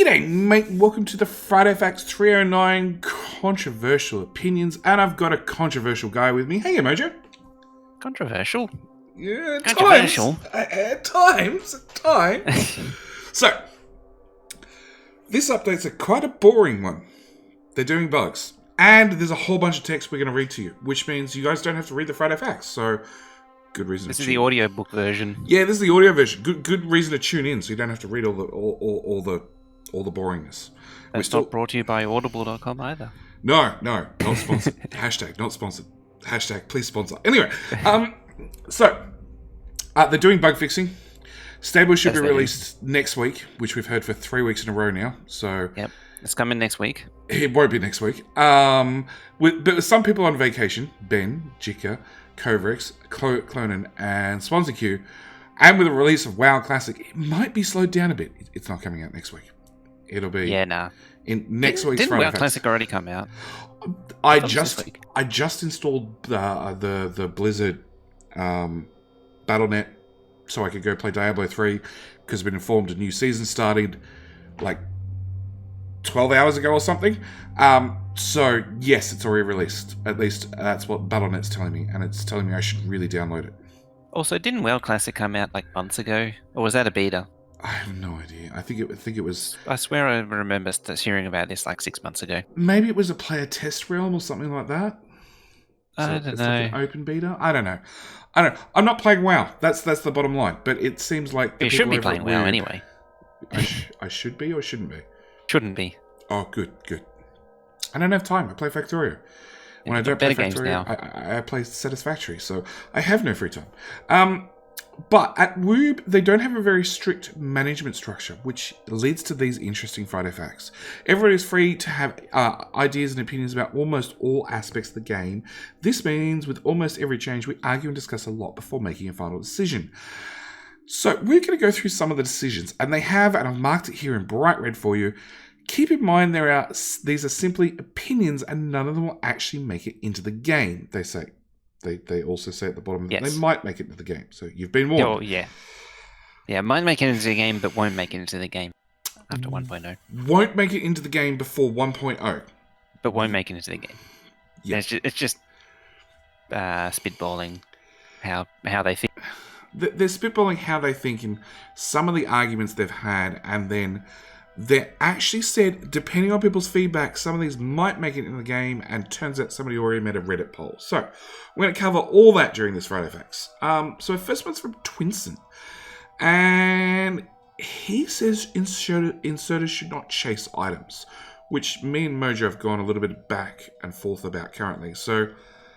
G'day, mate. Welcome to the Friday Facts 309 Controversial Opinions. And I've got a controversial guy with me. Hey, Mojo. Controversial? Yeah, at Controversial? times. At times. So, this update's quite a boring one. They're doing bugs. And there's a whole bunch of text we're going to read to you, which means you guys don't have to read the Friday Facts. So, good reason This to is tune the audiobook version. Yeah, this is the audio version. Good reason to tune in, so you don't have to read all the boringness. That's not brought to you by audible.com either. No, not sponsored. Hashtag not sponsored. Hashtag please sponsor. Anyway, so they're doing bug fixing. Stable should be released next week, which we've heard for 3 weeks in a row now. So yep, it's coming next week. It won't be next week. But with some people on vacation, Ben, Jika, Kovrix, Clonan, and Swansea Q, and with the release of WoW Classic, it might be slowed down a bit. It's not coming out next week. It'll be in next week's Didn't Friday WoW Facts. Classic already come out? I just installed the Blizzard Battle.net so I could go play Diablo 3 because I've been informed a new season started like 12 hours ago or something. So yes, it's already released. At least that's what Battle.net's telling me, and it's telling me I should really download it. Also, didn't WoW Classic come out like months ago, or was that a beta? I have no idea. I think it was. I swear I remember hearing about this like 6 months ago. Maybe it was a player test realm or something like that. I don't know. Like an open beta. I don't know. I'm not playing WoW. That's the bottom line. But it seems like You shouldn't be playing WoW anyway. I should be or shouldn't be. Shouldn't be. Oh, good. I don't have time. I play Factorio. When I don't play Factorio, I play Satisfactory, so I have no free time. But at Woob, they don't have a very strict management structure, which leads to these interesting Friday Facts. Everybody is free to have ideas and opinions about almost all aspects of the game. This means with almost every change, we argue and discuss a lot before making a final decision. So we're going to go through some of the decisions, and they have, and I've marked it here in bright red for you. Keep in mind these are simply opinions and none of them will actually make it into the game, they say. They also say at the bottom that they might make it into the game. So you've been warned. Oh, yeah. Yeah, might make it into the game, but won't make it into the game after 1.0. Won't make it into the game before 1.0. But won't make it into the game. Yeah. It's just spitballing how they think. They're spitballing how they think in some of the arguments they've had, and then they actually said, depending on people's feedback, some of these might make it in the game, and turns out somebody already made a Reddit poll. So, we're going to cover all that during this Friday Facts. So, first one's from Twinson. And he says inserters should not chase items, which me and Mojo have gone a little bit back and forth about currently. So,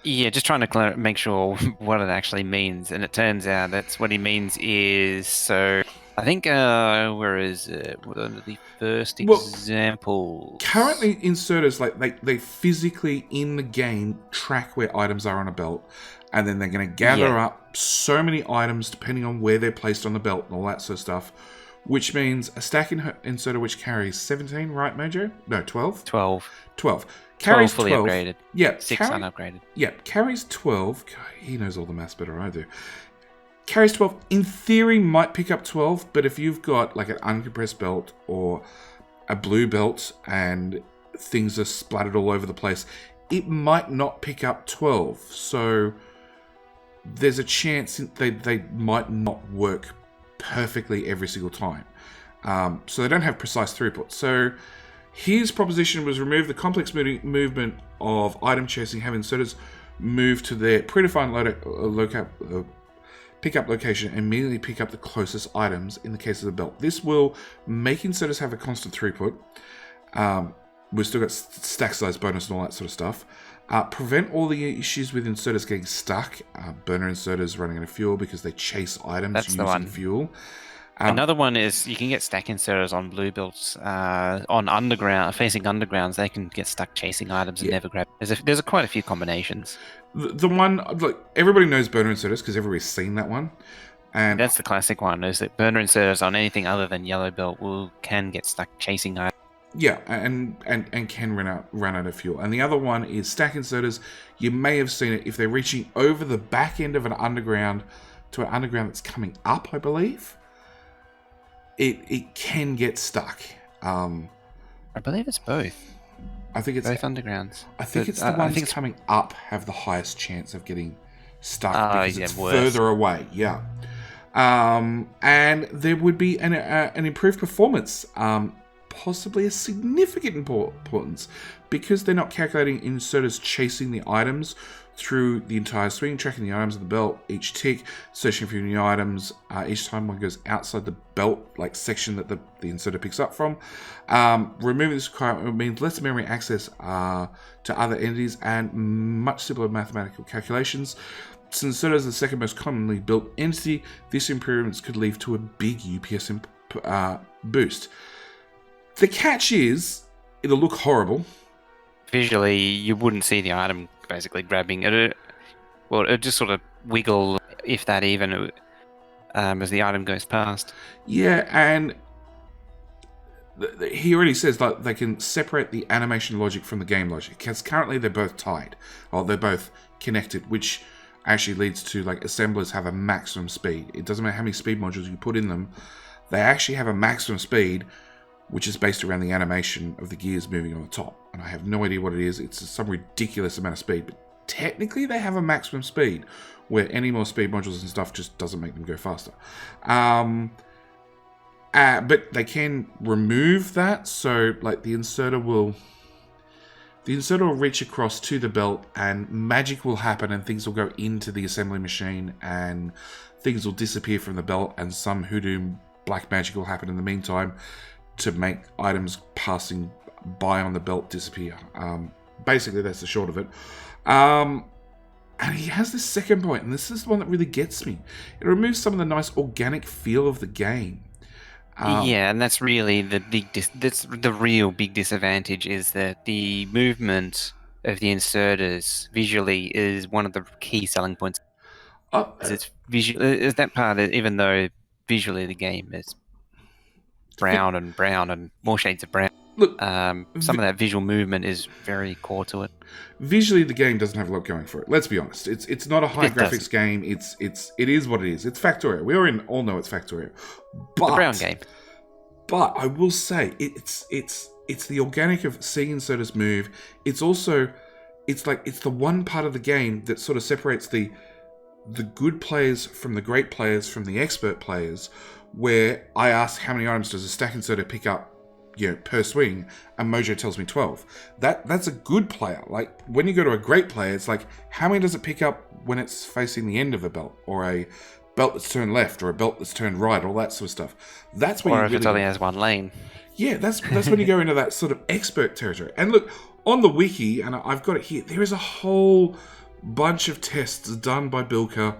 yeah, just trying to make sure what it actually means. And it turns out that's what he means is, so I think, where is it? What are the first examples? Currently, inserters, they physically in the game track where items are on a belt, and then they're going to gather up so many items depending on where they're placed on the belt and all that sort of stuff, which means a stack inserter which carries 17, right, Mojo? No, 12? 12. Carries 12 fully 12. upgraded. Yeah. 6 unupgraded. Yeah, carries 12. God, he knows all the maths better than I do. Carries 12. In theory, might pick up 12, but if you've got like an uncompressed belt or a blue belt and things are splattered all over the place, it might not pick up 12. So there's a chance they might not work perfectly every single time. So they don't have precise throughput. So his proposition was remove the complex movement of item chasing, have inserters move to their predefined pickup location and immediately pick up the closest items in the case of the belt. This will make inserters have a constant throughput. We've still got stack size bonus and all that sort of stuff. Prevent all the issues with inserters getting stuck. Burner inserters running out of fuel because they chase items using fuel. Another one is you can get stack inserters on blue belts on facing undergrounds. They can get stuck chasing items and never grab. There's quite a few combinations. The one, look, everybody knows burner inserters because everybody's seen that one. And that's the classic one, is that burner inserters on anything other than yellow belt can get stuck chasing items. Yeah, and can run out of fuel. And the other one is stack inserters. You may have seen it if they're reaching over the back end of an underground to an underground that's coming up, I believe. It can get stuck. I believe it's both. I think it's both undergrounds. I think it's the ones coming up have the highest chance of getting stuck because it's further away. Yeah. And there would be an improved performance, possibly a significant importance, because they're not calculating inserters chasing the items through the entire swing, tracking the items of the belt, each tick, searching for new items each time one goes outside the belt like section that the inserter picks up from. Removing this requirement means less memory access to other entities and much simpler mathematical calculations. Since inserters are the second most commonly built entity, this improvements could lead to a big UPS boost. The catch is, it'll look horrible. Visually, you wouldn't see the item basically grabbing it. Well, it just sort of wiggle, if that even, as the item goes past. Yeah, and he already says that they can separate the animation logic from the game logic, because currently they're both tied, or they're both connected, which actually leads to like assemblers have a maximum speed. It doesn't matter how many speed modules you put in them, they actually have a maximum speed, which is based around the animation of the gears moving on the top. And I have no idea what it is. It's some ridiculous amount of speed, but technically they have a maximum speed where any more speed modules and stuff just doesn't make them go faster. But they can remove that, so like the inserter will reach across to the belt and magic will happen and things will go into the assembly machine and things will disappear from the belt and some hoodoo black magic will happen in the meantime to make items passing by on the belt disappear. Basically, that's the short of it. And he has this second point, and this is the one that really gets me. It removes some of the nice organic feel of the game. Yeah, and that's really that's the real big disadvantage, is that the movement of the inserters visually is one of the key selling points. It's visual, is that part, even though visually the game is brown and more shades of brown. Look, some of that visual movement is very core to it. Visually, the game doesn't have a lot going for it. Let's be honest. It's not a high graphics game. It is what it is. It's Factorio. We all know it's Factorio. But the brown game. But I will say it's the organic of seeing inserters move. It's also it's the one part of the game that sort of separates the good players from the great players from the expert players. Where I ask how many items does a stack inserter pick up, per swing, and Mojo tells me 12. That's a good player. Like when you go to a great player, it's like how many does it pick up when it's facing the end of a belt, or a belt that's turned left, or a belt that's turned right, all that sort of stuff. That's when or if it only has one lane. Yeah, that's when you go into that sort of expert territory. And look, on the wiki, and I've got it here, there is a whole bunch of tests done by Bilka.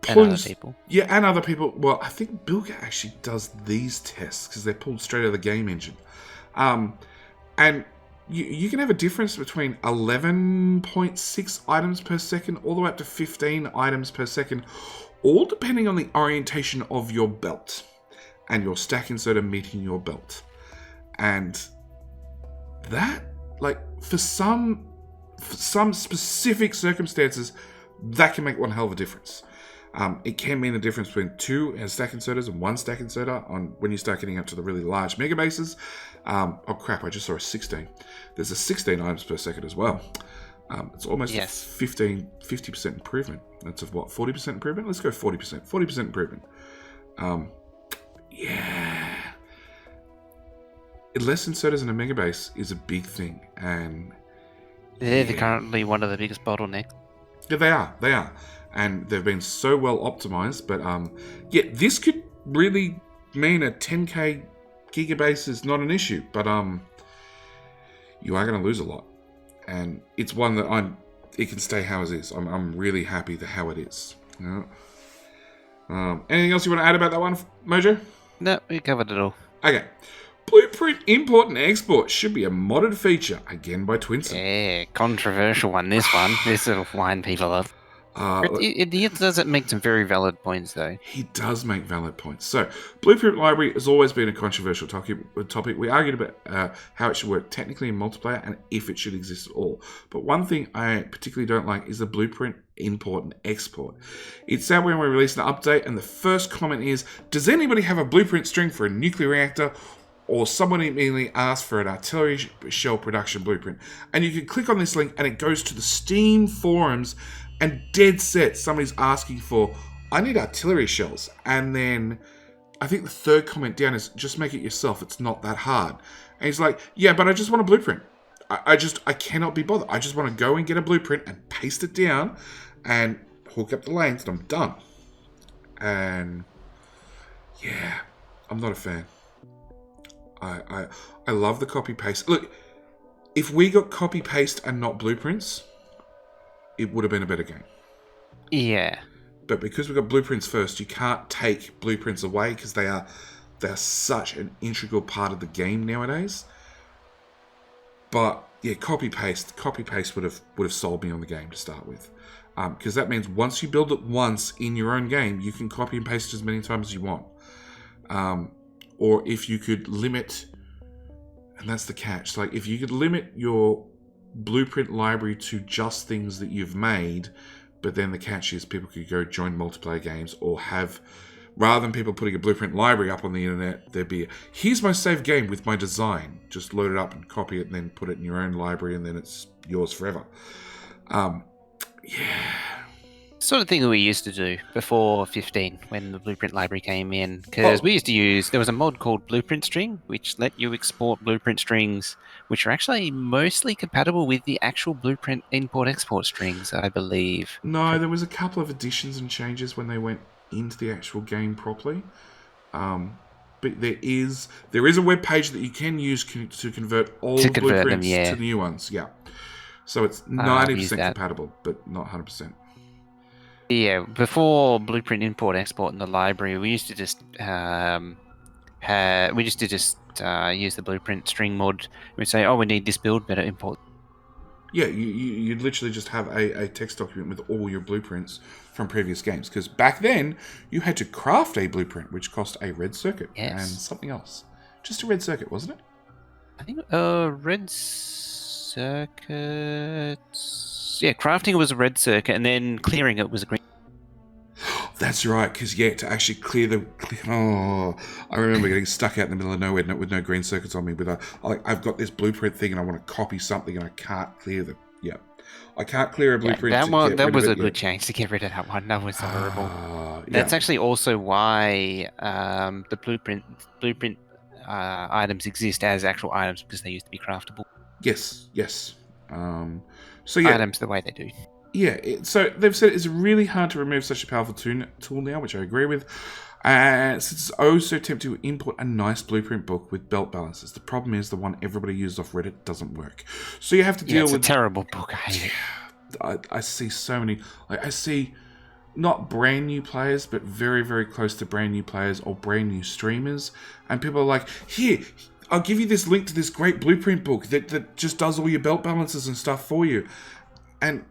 And other people. Yeah, and other people. Well, I think Bilka actually does these tests because they're pulled straight out of the game engine. And you can have a difference between 11.6 items per second all the way up to 15 items per second, all depending on the orientation of your belt and your stack inserter meeting your belt. And that, like, for some specific circumstances, that can make one hell of a difference. It can mean the difference between 2 stack inserters and 1 stack inserter on when you start getting up to the really large mega bases. Oh crap, I just saw a 16. There's a 16 items per second as well. It's almost a 50% improvement. That's of what, 40% improvement? Let's go 40%. 40% improvement. Yeah. Less inserters in a mega base is a big thing. And they're currently one of the biggest bottlenecks. Yeah, they are. And they've been so well optimized, but this could really mean a 10k gigabase is not an issue, but you are going to lose a lot, and it's one that it can stay how it is. I'm really happy with how it is. Anything else you want to add about that one, Mojo? No, we covered it all. Okay. Blueprint import and export should be a modded feature, again by Twinson. Yeah, controversial one, this one. This will wind people up. He does make some very valid points, though. He does make valid points. So, Blueprint Library has always been a controversial topic. We argued about how it should work technically in multiplayer and if it should exist at all. But one thing I particularly don't like is the Blueprint import and export. It's sad when we release an update and the first comment is, does anybody have a Blueprint string for a nuclear reactor or someone immediately asked for an artillery shell production blueprint. And you can click on this link and it goes to the Steam forums, and dead set, somebody's asking for, I need artillery shells. And then I think the third comment down is, just make it yourself. It's not that hard. And he's like, yeah, but I just want a blueprint. I cannot be bothered. I just want to go and get a blueprint and paste it down and hook up the lanes and I'm done. And yeah, I'm not a fan. I love the copy paste. Look, if we got copy paste and not blueprints, it would have been a better game. Yeah. But because we got blueprints first, you can't take blueprints away because they're such an integral part of the game nowadays. But yeah, copy paste would have sold me on the game to start with, because that means once you build it once in your own game, you can copy and paste as many times as you want. Or if you could limit, and that's the catch, like if you could limit your blueprint library to just things that you've made, but then the catch is people could go join multiplayer games, or have, rather than people putting a blueprint library up on the internet, there'd be here's my saved game with my design. Just load it up and copy it and then put it in your own library and then it's yours forever. Yeah. Sort of thing that we used to do before 15 when the blueprint library came in, because we used to use, there was a mod called Blueprint String which let you export blueprint strings which are actually mostly compatible with the actual blueprint import-export strings, I believe. No, there was a couple of additions and changes when they went into the actual game properly. But there is a web page that you can use to convert all the blueprints to new ones. Yeah. So it's 90% compatible, but not 100%. Yeah, before Blueprint Import Export in the library, we used to just use the Blueprint String mod. We'd say, "Oh, we need this build, better import." Yeah, you'd literally just have a text document with all your blueprints from previous games. Because back then, you had to craft a blueprint, which cost a red circuit and something else. Just a red circuit, wasn't it? I think red circuit. Yeah, crafting it was a red circuit, and then clearing it was a green. That's right, because to actually clear I remember getting stuck out in the middle of nowhere with no green circuits on me. I've got this blueprint thing and I want to copy something and I can't clear the. Yeah, I can't clear a blueprint. That was a good change to get rid of that one. That was horrible. That's actually also why the blueprint items exist as actual items, because they used to be craftable. Yes. Items the way they do. Yeah, so they've said it's really hard to remove such a powerful tool now, which I agree with. Since it's so tempting to import a nice blueprint book with belt balances. The problem is the one everybody uses off Reddit doesn't work. So you have to deal with... It's a terrible book. I hate it. I see so many... I see not brand new players, but very, very close to brand new players or brand new streamers. And people are like, here, I'll give you this link to this great blueprint book that just does all your belt balances and stuff for you. And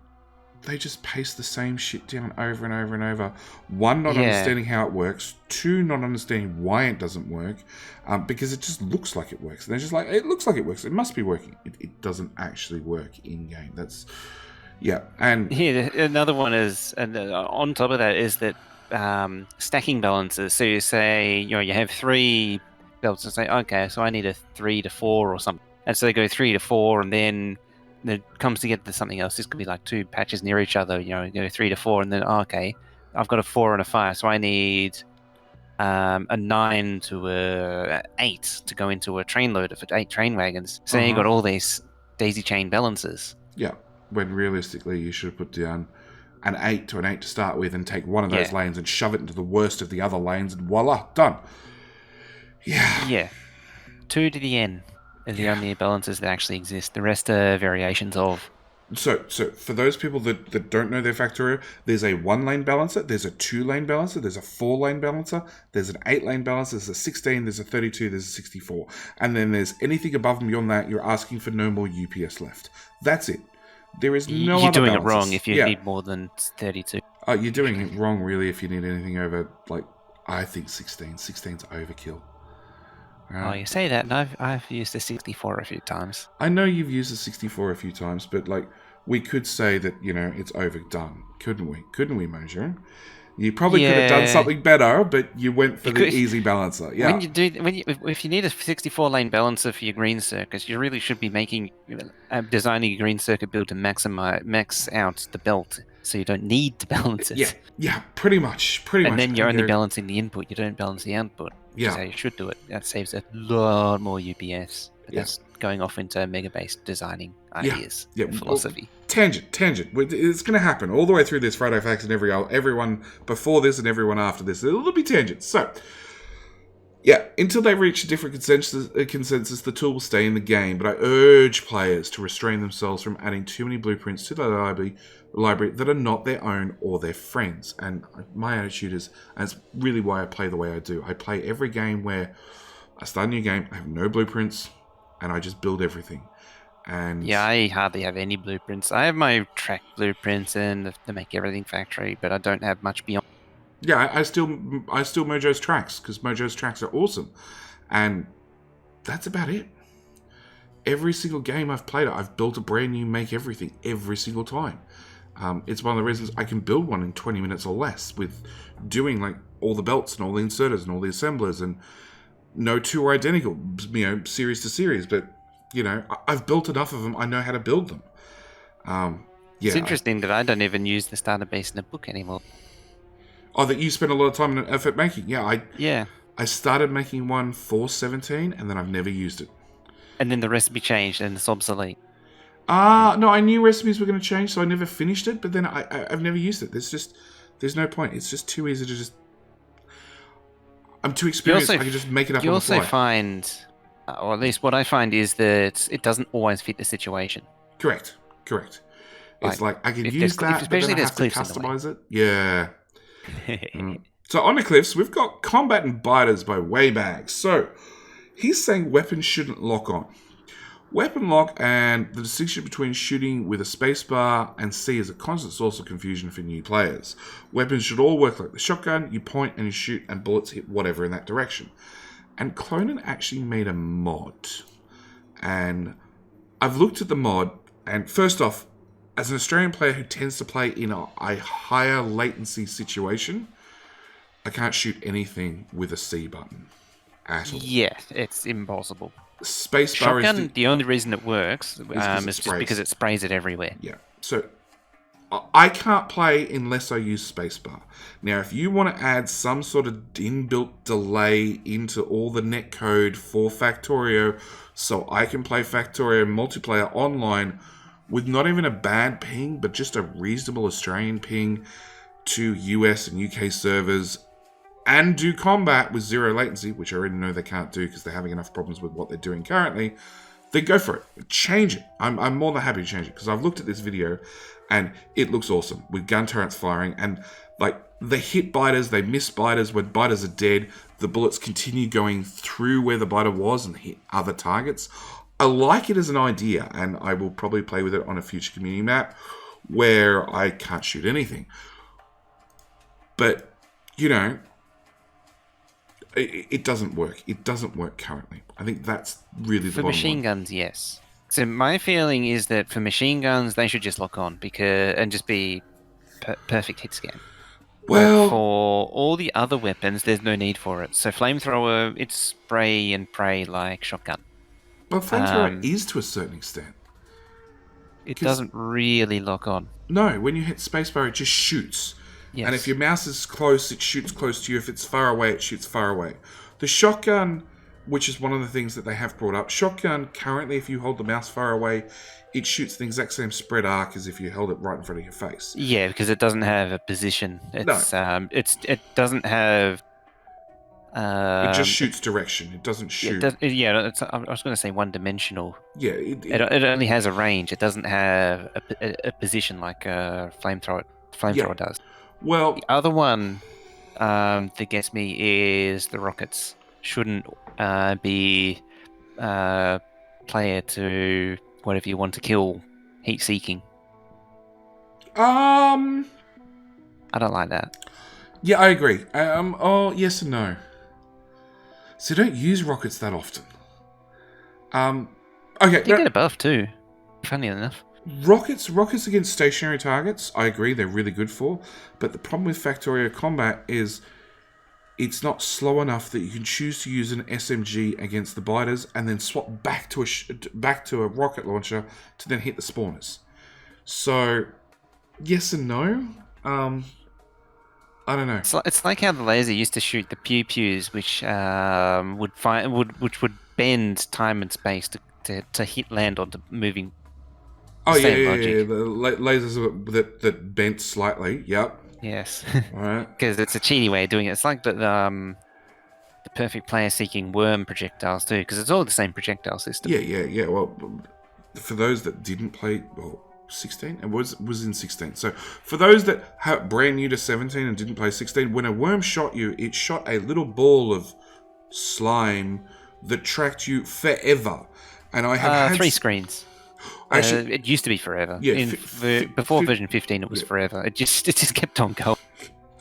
they just paste the same shit down over and over and over. One, not understanding how it works. Two, not understanding why it doesn't work. Because it just looks like it works. And they're just like, it looks like it works. It must be working. It doesn't actually work in-game. That's... Yeah, and... Here, another one is, and on top of that, is that stacking balances. So you say, you have 3 belts and say, okay, so I need a 3 to 4 or something. And so they go 3 to 4, and then it comes to get to something else. This could be like 2 patches near each other, you go 3 to 4, and then, okay, I've got a 4 and a 5, so I need a 9 to a 8 to go into a train loader for 8 train wagons. So you got all these daisy chain balances. Yeah, when realistically you should have put down an 8 to an 8 to start with and take one of those lanes and shove it into the worst of the other lanes, and voila, done. Yeah. 2 to the N are the only balances that actually exist. The rest are variations of. So for those people that don't know their Factorio, there's a 1-lane balancer, there's a 2-lane balancer, there's a 4-lane balancer, there's an 8-lane balancer, there's a 16, there's a 32, there's a 64. And then there's anything above and beyond that, you're asking for no more UPS left. That's it. There is no You're other doing balances. It wrong if you need more than 32. You're doing it wrong, really, if you need anything over, I think 16. 16's overkill. Oh, you say that, and I've used the 64 a few times. I know you've used the 64 a few times, but we could say that it's overdone, couldn't we? Couldn't we, Mojo? You probably could have done something better, but you went for the easy balancer. Yeah. If you need a 64-lane balancer for your green circuits, you really should be designing a green circuit build to max out the belt, so you don't need to balance it. Yeah, pretty much. And then you're only balancing the input, you don't balance the output, which is how you should do it. That saves a lot more UPS. But that's going off into megabase designing ideas and philosophy. Well, tangent. It's going to happen all the way through this Friday Facts and everyone before this and everyone after this. It'll be tangents. So, until they reach a different consensus, the tool will stay in the game. But I urge players to restrain themselves from adding too many blueprints to the library that are not their own or their friends. And my attitude is, and it's really why I play the way I do. I play every game where I start a new game, I have no blueprints, and I just build everything. And I hardly have any blueprints. I have my track blueprints and to make everything factory, but I don't have much beyond. Yeah, I still Mojo's tracks, because Mojo's tracks are awesome. And that's about it. Every single game I've played, I've built a brand new make everything every single time. It's one of the reasons I can build one in 20 minutes or less with doing like all the belts and all the inserters and all the assemblers, and no two are identical, series to series, but I've built enough of them. I know how to build them. It's interesting that I don't even use the starter base in the book anymore. Oh, that you spend a lot of time and effort making. Yeah. I started making one for 17, and then I've never used it. And then the recipe changed, and it's obsolete. No, I knew recipes were going to change, so I never finished it. But then I've never used it. There's no point. It's just too easy to just. I'm too experienced. I can just make it up on the fly. You also find, or at least what I find, is that it doesn't always fit the situation. Correct. It's like I can use that, especially but then I have to customize it. Yeah. So on the cliffs, we've got Combat and Biters by Waybag. So he's saying weapons shouldn't lock on. Weapon lock and the distinction between shooting with a spacebar and C is a constant source of confusion for new players. Weapons should all work like the shotgun. You point and you shoot and bullets hit whatever in that direction. And Clonan actually made a mod. And I've looked at the mod, and first off, as an Australian player who tends to play in a higher latency situation, I can't shoot anything with a C button at all. Yeah, it's impossible. Spacebar shotgun, is the only reason it works is just because it sprays it everywhere. Yeah, so I can't play unless I use spacebar. Now, if you want to add some sort of inbuilt delay into all the netcode for Factorio so I can play Factorio multiplayer online with not even a bad ping, but just a reasonable Australian ping to US and UK servers, and do combat with zero latency, which I already know they can't do because they're having enough problems with what they're doing currently, then go for it. Change it. I'm more than happy to change it, because I've looked at this video and it looks awesome with gun turrets firing, and like they hit biters, they miss biters. When biters are dead, the bullets continue going through where the biter was and hit other targets. I like it as an idea, and I will probably play with it on a future community map where I can't shoot anything. But, it doesn't work. It doesn't work currently. I think that's really the bottom line. For machine guns, yes. So my feeling is that for machine guns, they should just lock on and just be perfect hit scan. Well, for all the other weapons, there's no need for it. So flamethrower, it's spray and pray like shotgun. Well, flamethrower is to a certain extent. It doesn't really lock on. No, when you hit spacebar, it just shoots. Yes. And if your mouse is close, it shoots close to you. If it's far away, it shoots far away. The shotgun, which is one of the things that they have brought up, shotgun, currently, if you hold the mouse far away, it shoots the exact same spread arc as if you held it right in front of your face. Yeah, because it doesn't have a position. It doesn't have... it just shoots direction. It doesn't shoot. I was going to say one-dimensional. Yeah. It only has a range. It doesn't have a position like a flamethrower does. Well, the other one that gets me is the rockets. Shouldn't be player to whatever you want to kill heat seeking. I don't like that. Yeah, I agree. Yes and no. So don't use rockets that often. Okay. You get a buff too, funny enough. Rockets against stationary targets, I agree, they're really good for. But the problem with Factorio combat is it's not slow enough that you can choose to use an SMG against the biters and then swap back to a rocket launcher to then hit the spawners. So, yes and no. I don't know. It's like how the laser used to shoot the pew pews, which would bend time and space to hit land onto moving. Oh yeah. The lasers that bent slightly. Yep. Yes. Right. Because it's a cheaty way of doing it. It's like the perfect player seeking worm projectiles too, because it's all the same projectile system. Yeah. Well, for those that didn't play, 16 and was in 16. So for those that are brand new to 17 and didn't play 16, when a worm shot you, it shot a little ball of slime that tracked you forever. And I have had 3 screens. Actually, it used to be forever. Yeah, before version 15, it was forever. It just kept on going.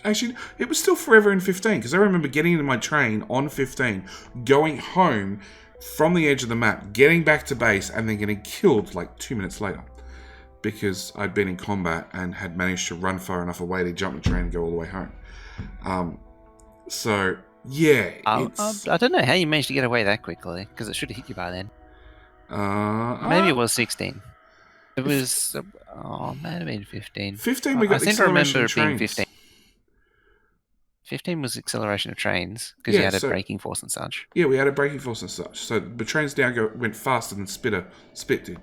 Actually, it was still forever in 15 because I remember getting into my train on 15, going home from the edge of the map, getting back to base, and then getting killed like 2 minutes later because I'd been in combat and had managed to run far enough away to jump the train and go all the way home. So yeah, I don't know how you managed to get away that quickly because it should have hit you by then. Maybe it was 16. It was. Might have been 15. 15 we got acceleration of trains. 15. 15 was acceleration of trains because you had a braking force and such. Yeah, we had a braking force and such. So the trains now went faster than Spit did.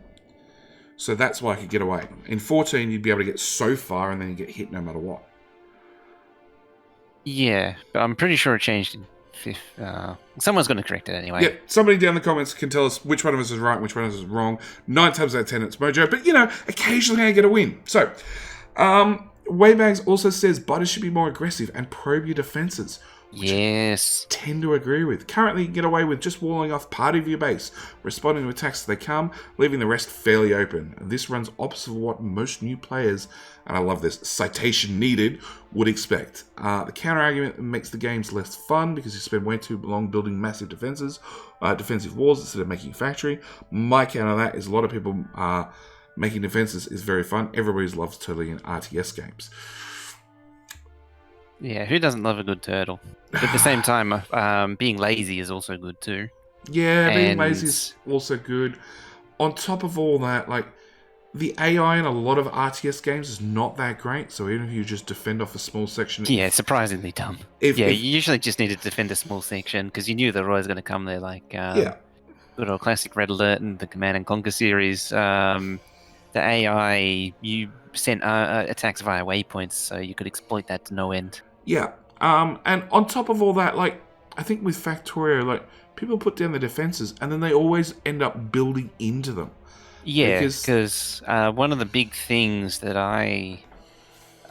So that's why I could get away. In 14, you'd be able to get so far and then you get hit no matter what. Yeah, but I'm pretty sure it changed in 5th. Someone's going to correct it anyway. Yeah, somebody down in the comments can tell us which one of us is right and which one of us is wrong. 9 times out of 10, it's Mojo. But, occasionally I get a win. So, Waybags also says biters should be more aggressive and probe your defenses. Yes. I tend to agree with. Currently, you can get away with just walling off part of your base, responding to attacks as they come, leaving the rest fairly open. This runs opposite of what most new players, and I love this, citation needed, would expect. The counter-argument makes the games less fun because you spend way too long building massive defensive walls instead of making a factory. My counter to that is a lot of people making defenses is very fun. Everybody loves turtling in RTS games. Yeah, who doesn't love a good turtle? But at the same time, being lazy is also good too. Yeah, being lazy is also good. On top of all that, the AI in a lot of RTS games is not that great, so even if you just defend off a small section... Yeah, surprisingly dumb. You usually just need to defend a small section, because you knew the Roy's going to come there, good old classic Red Alert and the Command and Conquer series. The AI, you sent attacks via waypoints, so you could exploit that to no end. Yeah, and on top of all that, I think with Factorio, people put down the defenses, and then they always end up building into them. Yeah, because one of the big things that I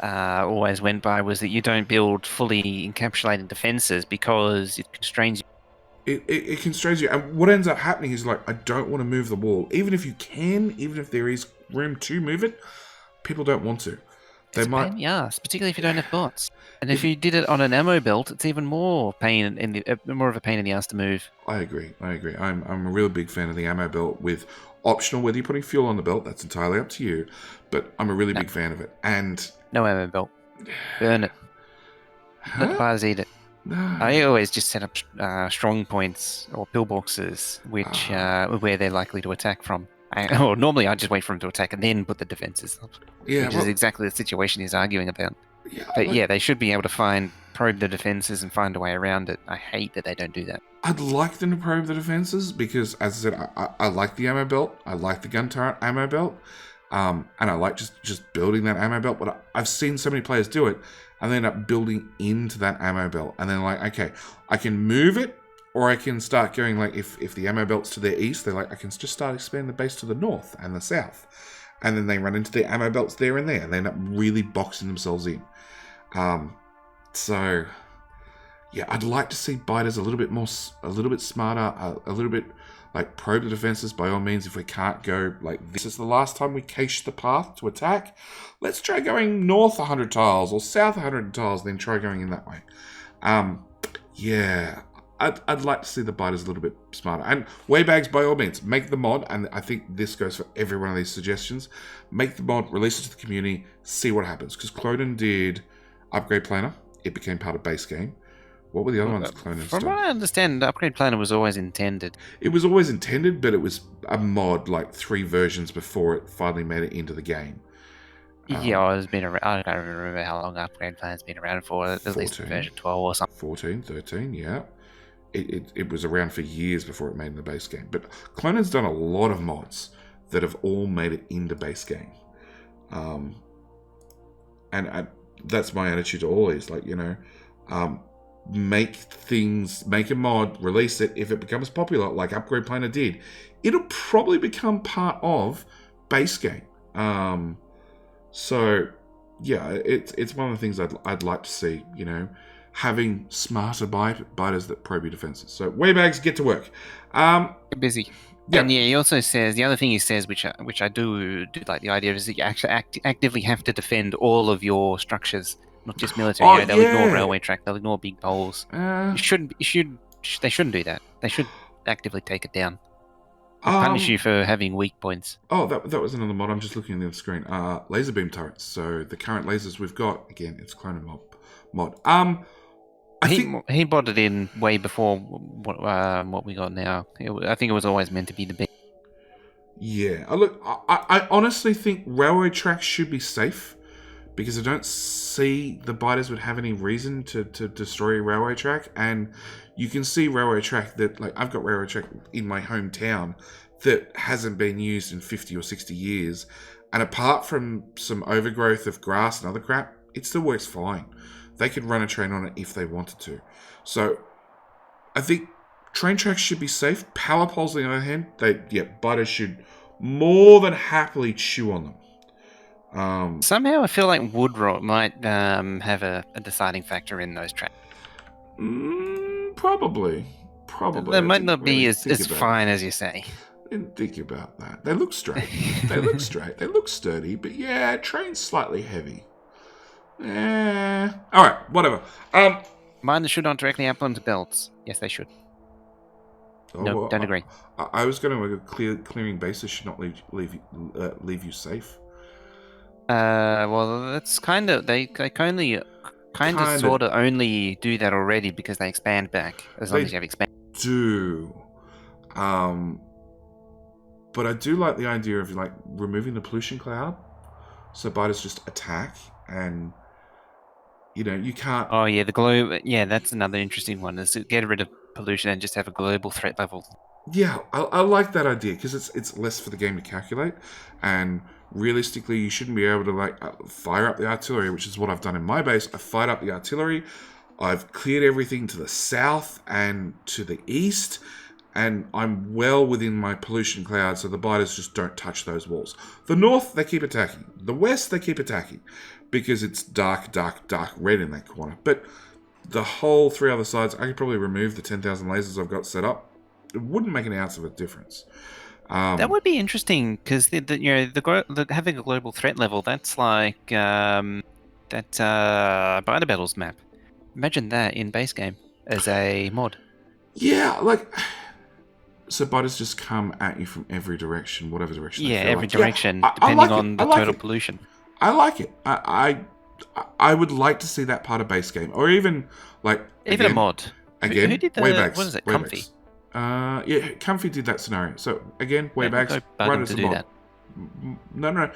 always went by was that you don't build fully encapsulated defenses because it constrains you. It constrains you, and what ends up happening is, I don't want to move the wall. Even if you can, even if there is room to move it, people don't want to. It's a pain in the ass, particularly if you don't have bots. And if you did it on an ammo belt, it's even more of a pain in the ass to move. I agree. I'm a real big fan of the ammo belt with optional, whether you're putting fuel on the belt, that's entirely up to you. But I'm a really big fan of it. And no ammo belt. Burn it. Let the bars eat it. No. I always just set up strong points or pillboxes, which where they're likely to attack from. Normally I just wait for them to attack and then put the defenses up. Yeah, which is exactly the situation he's arguing about. Yeah, but they should be able to probe the defenses and find a way around it. I hate that they don't do that. I'd like them to probe the defenses because, as I said, I like the ammo belt. I like the gun turret ammo belt. And I like just building that ammo belt. But I've seen so many players do it and they end up building into that ammo belt. And then okay, I can move it, or I can start going, if the ammo belt's to their east, they're I can just start expanding the base to the north and the south. And then they run into the ammo belts there and there. And they end up really boxing themselves in. So, yeah, I'd like to see biters a little bit smarter, a little bit, probe the defenses by all means. If we can't go, this is the last time we cache the path to attack, let's try going north 100 tiles or south 100 tiles, then try going in that way. Yeah, I'd like to see the biters a little bit smarter. And Waybags, by all means, make the mod, and I think this goes for every one of these suggestions. Make the mod, release it to the community, see what happens. Because Clonan did Upgrade Planner. It became part of base game. What were the other ones Clonan's From done? what I understand, the Upgrade Planner was always intended. It was always intended, but it was a mod like 3 versions before it finally made it into the game. Yeah, it's been around. I don't remember how long Upgrade Planner's been around for. At least 14. version 12 or something. 14, 13, yeah. It was around for years before it made in the base game. But Clonan's done a lot of mods that have all made it into base game. And that's my attitude to all these. Like, make a mod, release it. If it becomes popular, like Upgrade Planner did, it'll probably become part of base game. So, yeah, it's one of the things I'd like to see, having smarter biters that probe your defenses. So, Waybags, get to work. Busy. Yeah. And he also says, the other thing he says, which I do like the idea of, is that you actually actively have to defend all of your structures, not just military. They'll ignore railway track, they'll ignore big poles. They shouldn't do that. They should actively take it down. Punish you for having weak points. Oh, that was another mod. I'm just looking at the screen. Laser beam turrets. So the current lasers we've got, again, it's Clone mod. He brought it in way before what we got now. I think it was always meant to be the big. Yeah. Look, I honestly think railway tracks should be safe, because I don't see the biters would have any reason to destroy a railway track. And you can see railway track that, like, I've got railway track in my hometown that hasn't been used in 50 or 60 years. And apart from some overgrowth of grass and other crap, it still works fine. They could run a train on it if they wanted to. So I think train tracks should be safe. Power poles, on the other hand, biters should more than happily chew on them. Somehow I feel like wood rot might have a deciding factor in those tracks. Probably. They might not be as fine as you say. I didn't think about that. They look straight. They look sturdy, but yeah, train's slightly heavy. Alright, whatever. Miners should not directly output into belts. Yes, they should. No, don't agree. I was going to clearing bases should not leave you safe. Well, that's kind of they sort of only do that already because they expand back as long as you have expand. But I do like the idea of like removing the pollution cloud, so biters just attack, and you can't. Oh yeah, the globe. Yeah, that's another interesting one. Is to get rid of pollution and just have a global threat level. Yeah, I like that idea because it's less for the game to calculate, and realistically, you shouldn't be able to fire up the artillery, which is what I've done in my base. I fired up the artillery. I've cleared everything to the south and to the east, and I'm well within my pollution cloud, so the biters just don't touch those walls. The north, they keep attacking. The west, they keep attacking because it's dark red in that corner. But the whole 3 other sides, I could probably remove the 10,000 lasers I've got set up. It wouldn't make an ounce of a difference. That would be interesting because the having a global threat level, that's like that Biter Battles map. Imagine that in base game as a mod. Yeah, so biters just come at you from every direction, whatever direction. Yeah, every direction, depending on the total pollution. I like it. I would like to see that part of base game, or even a mod. Again, who did Waybags. What is it? Comfy. Comfy did that scenario. So again, Waybags write as a mod. No.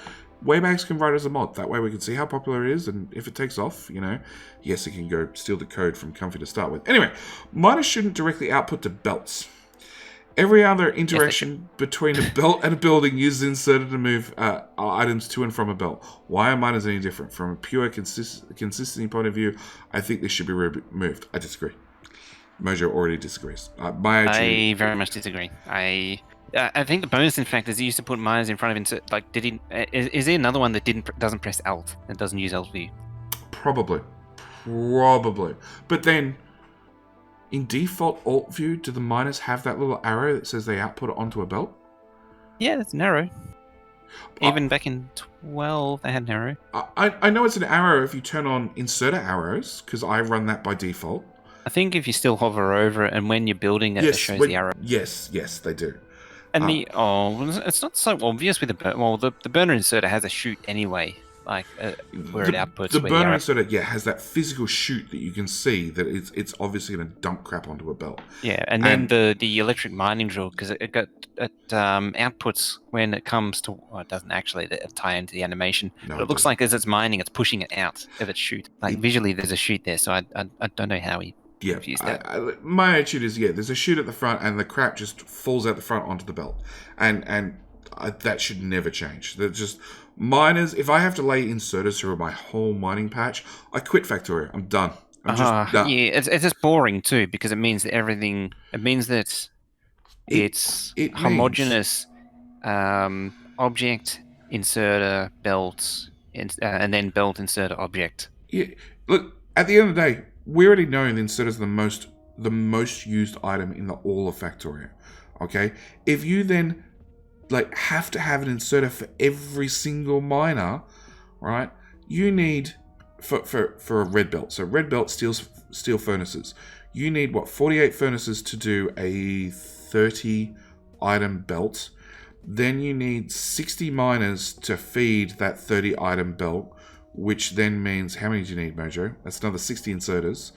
Waybags can write as a mod. That way we can see how popular it is, and if it takes off, yes, it can go steal the code from Comfy to start with. Anyway, miners shouldn't directly output to belts. Every other interaction between a belt and a building uses inserted to move items to and from a belt. Why are miners any different? From a pure consistency point of view, I think this should be removed. I disagree. Mojo already disagrees. I very much disagree. I think the bonus, in fact, is he used to put miners in front of insert. Like, is there another one that doesn't press Alt and doesn't use Alt view? Probably. But then, in default Alt view, do the miners have that little arrow that says they output it onto a belt? Yeah, that's an arrow. Even back in 12, they had an arrow. I know it's an arrow if you turn on inserter arrows, because I run that by default. I think if you still hover over it, and when you're building it, it shows the arrow. Yes, they do. And it's not so obvious with the burner inserter has a chute anyway, like where it The outputs where the burner arrow. inserter, has that physical chute that you can see that it's obviously going to dump crap onto a belt. Yeah, and then the electric mining drill, because it outputs when it comes to. Well, it doesn't actually tie into the animation, No, but it looks like as it's mining, it's pushing it out of its chute. Like visually, there's a chute there, so I don't know how he confused that. My attitude is there's a chute at the front, and the crap just falls out the front onto the belt, and that should never change. They're just miners. If I have to lay inserters through my whole mining patch, I quit Factorio. I'm done. I'm just done. Yeah, it's just boring too, because it means that everything. It means that it's homogeneous object inserter belt and then belt inserter object. Yeah, look. At the end of the day, we already know the inserter is the most used item in all of Factorio. Okay, if you then have to have an inserter for every single miner, right? You need for a red belt. So red belt steel furnaces. You need 48 furnaces to do a 30 item belt. Then you need 60 miners to feed that 30 item belt, which then means how many do you need, Mojo? That's another 60 inserters.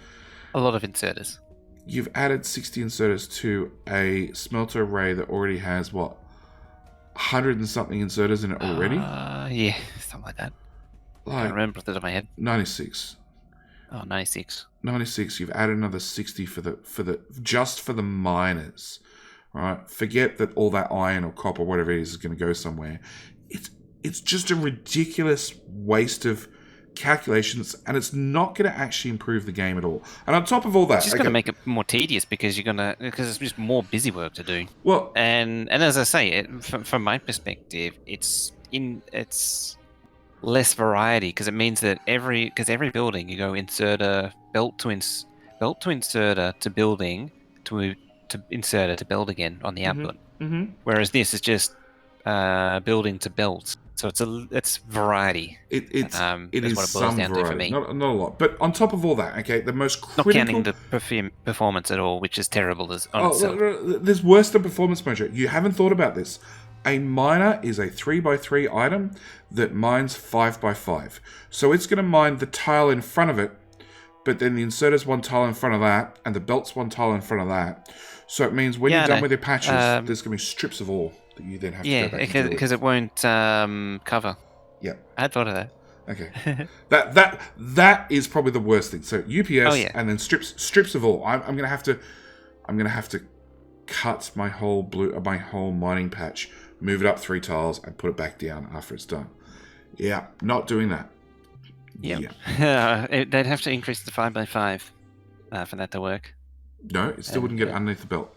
A lot of inserters. You've added 60 inserters to a smelter array that already has 100 and something inserters in it already? Yeah, something like that. I can't remember off the top of my head. 96. Oh, 96. 96. You've added another 60 for the miners, right? Forget that all that iron or copper, whatever it is going to go somewhere. It's just a ridiculous waste of calculations, and it's not going to actually improve the game at all. And on top of all that, it's just going to make it more tedious because it's just more busy work to do. Well, and as I say, from my perspective, it's less variety because it means that every building you go inserter belt to inserter to building to inserter to build again on the output. Mm-hmm. Whereas this is just building to belt. So it's variety. It is what it boils some down variety, to for me. not a lot. But on top of all that, okay, the most critical... Not counting the performance at all, which is terrible as on itself. There's worse than performance measure. You haven't thought about this. A miner is a 3x3 item that mines 5x5. So it's going to mine the tile in front of it, but then the inserter's one tile in front of that, and the belt's one tile in front of that. So it means when you're done with your patches, there's going to be strips of ore that you then have to go back and deal with. Because it won't cover. Yeah. I had thought of that. Okay. that is probably the worst thing. So UPS and then strips of ore. I'm going to have to cut my whole mining patch, move it up 3 tiles, and put it back down after it's done. Yeah, not doing that. Yep. Yeah. They'd have to increase the 5x5 for that to work. No, it still wouldn't get underneath the belt.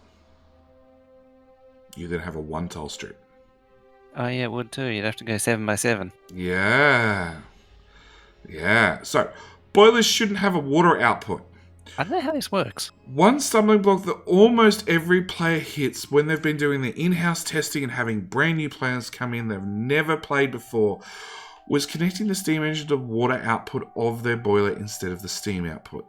You then have a 1 tile strip. Oh yeah, it would too. You'd have to go 7x7. Yeah. So boilers shouldn't have a water output. I don't know how this works. One stumbling block that almost every player hits when they've been doing their in-house testing and having brand new players come in they've never played before was connecting the steam engine to water output of their boiler instead of the steam output.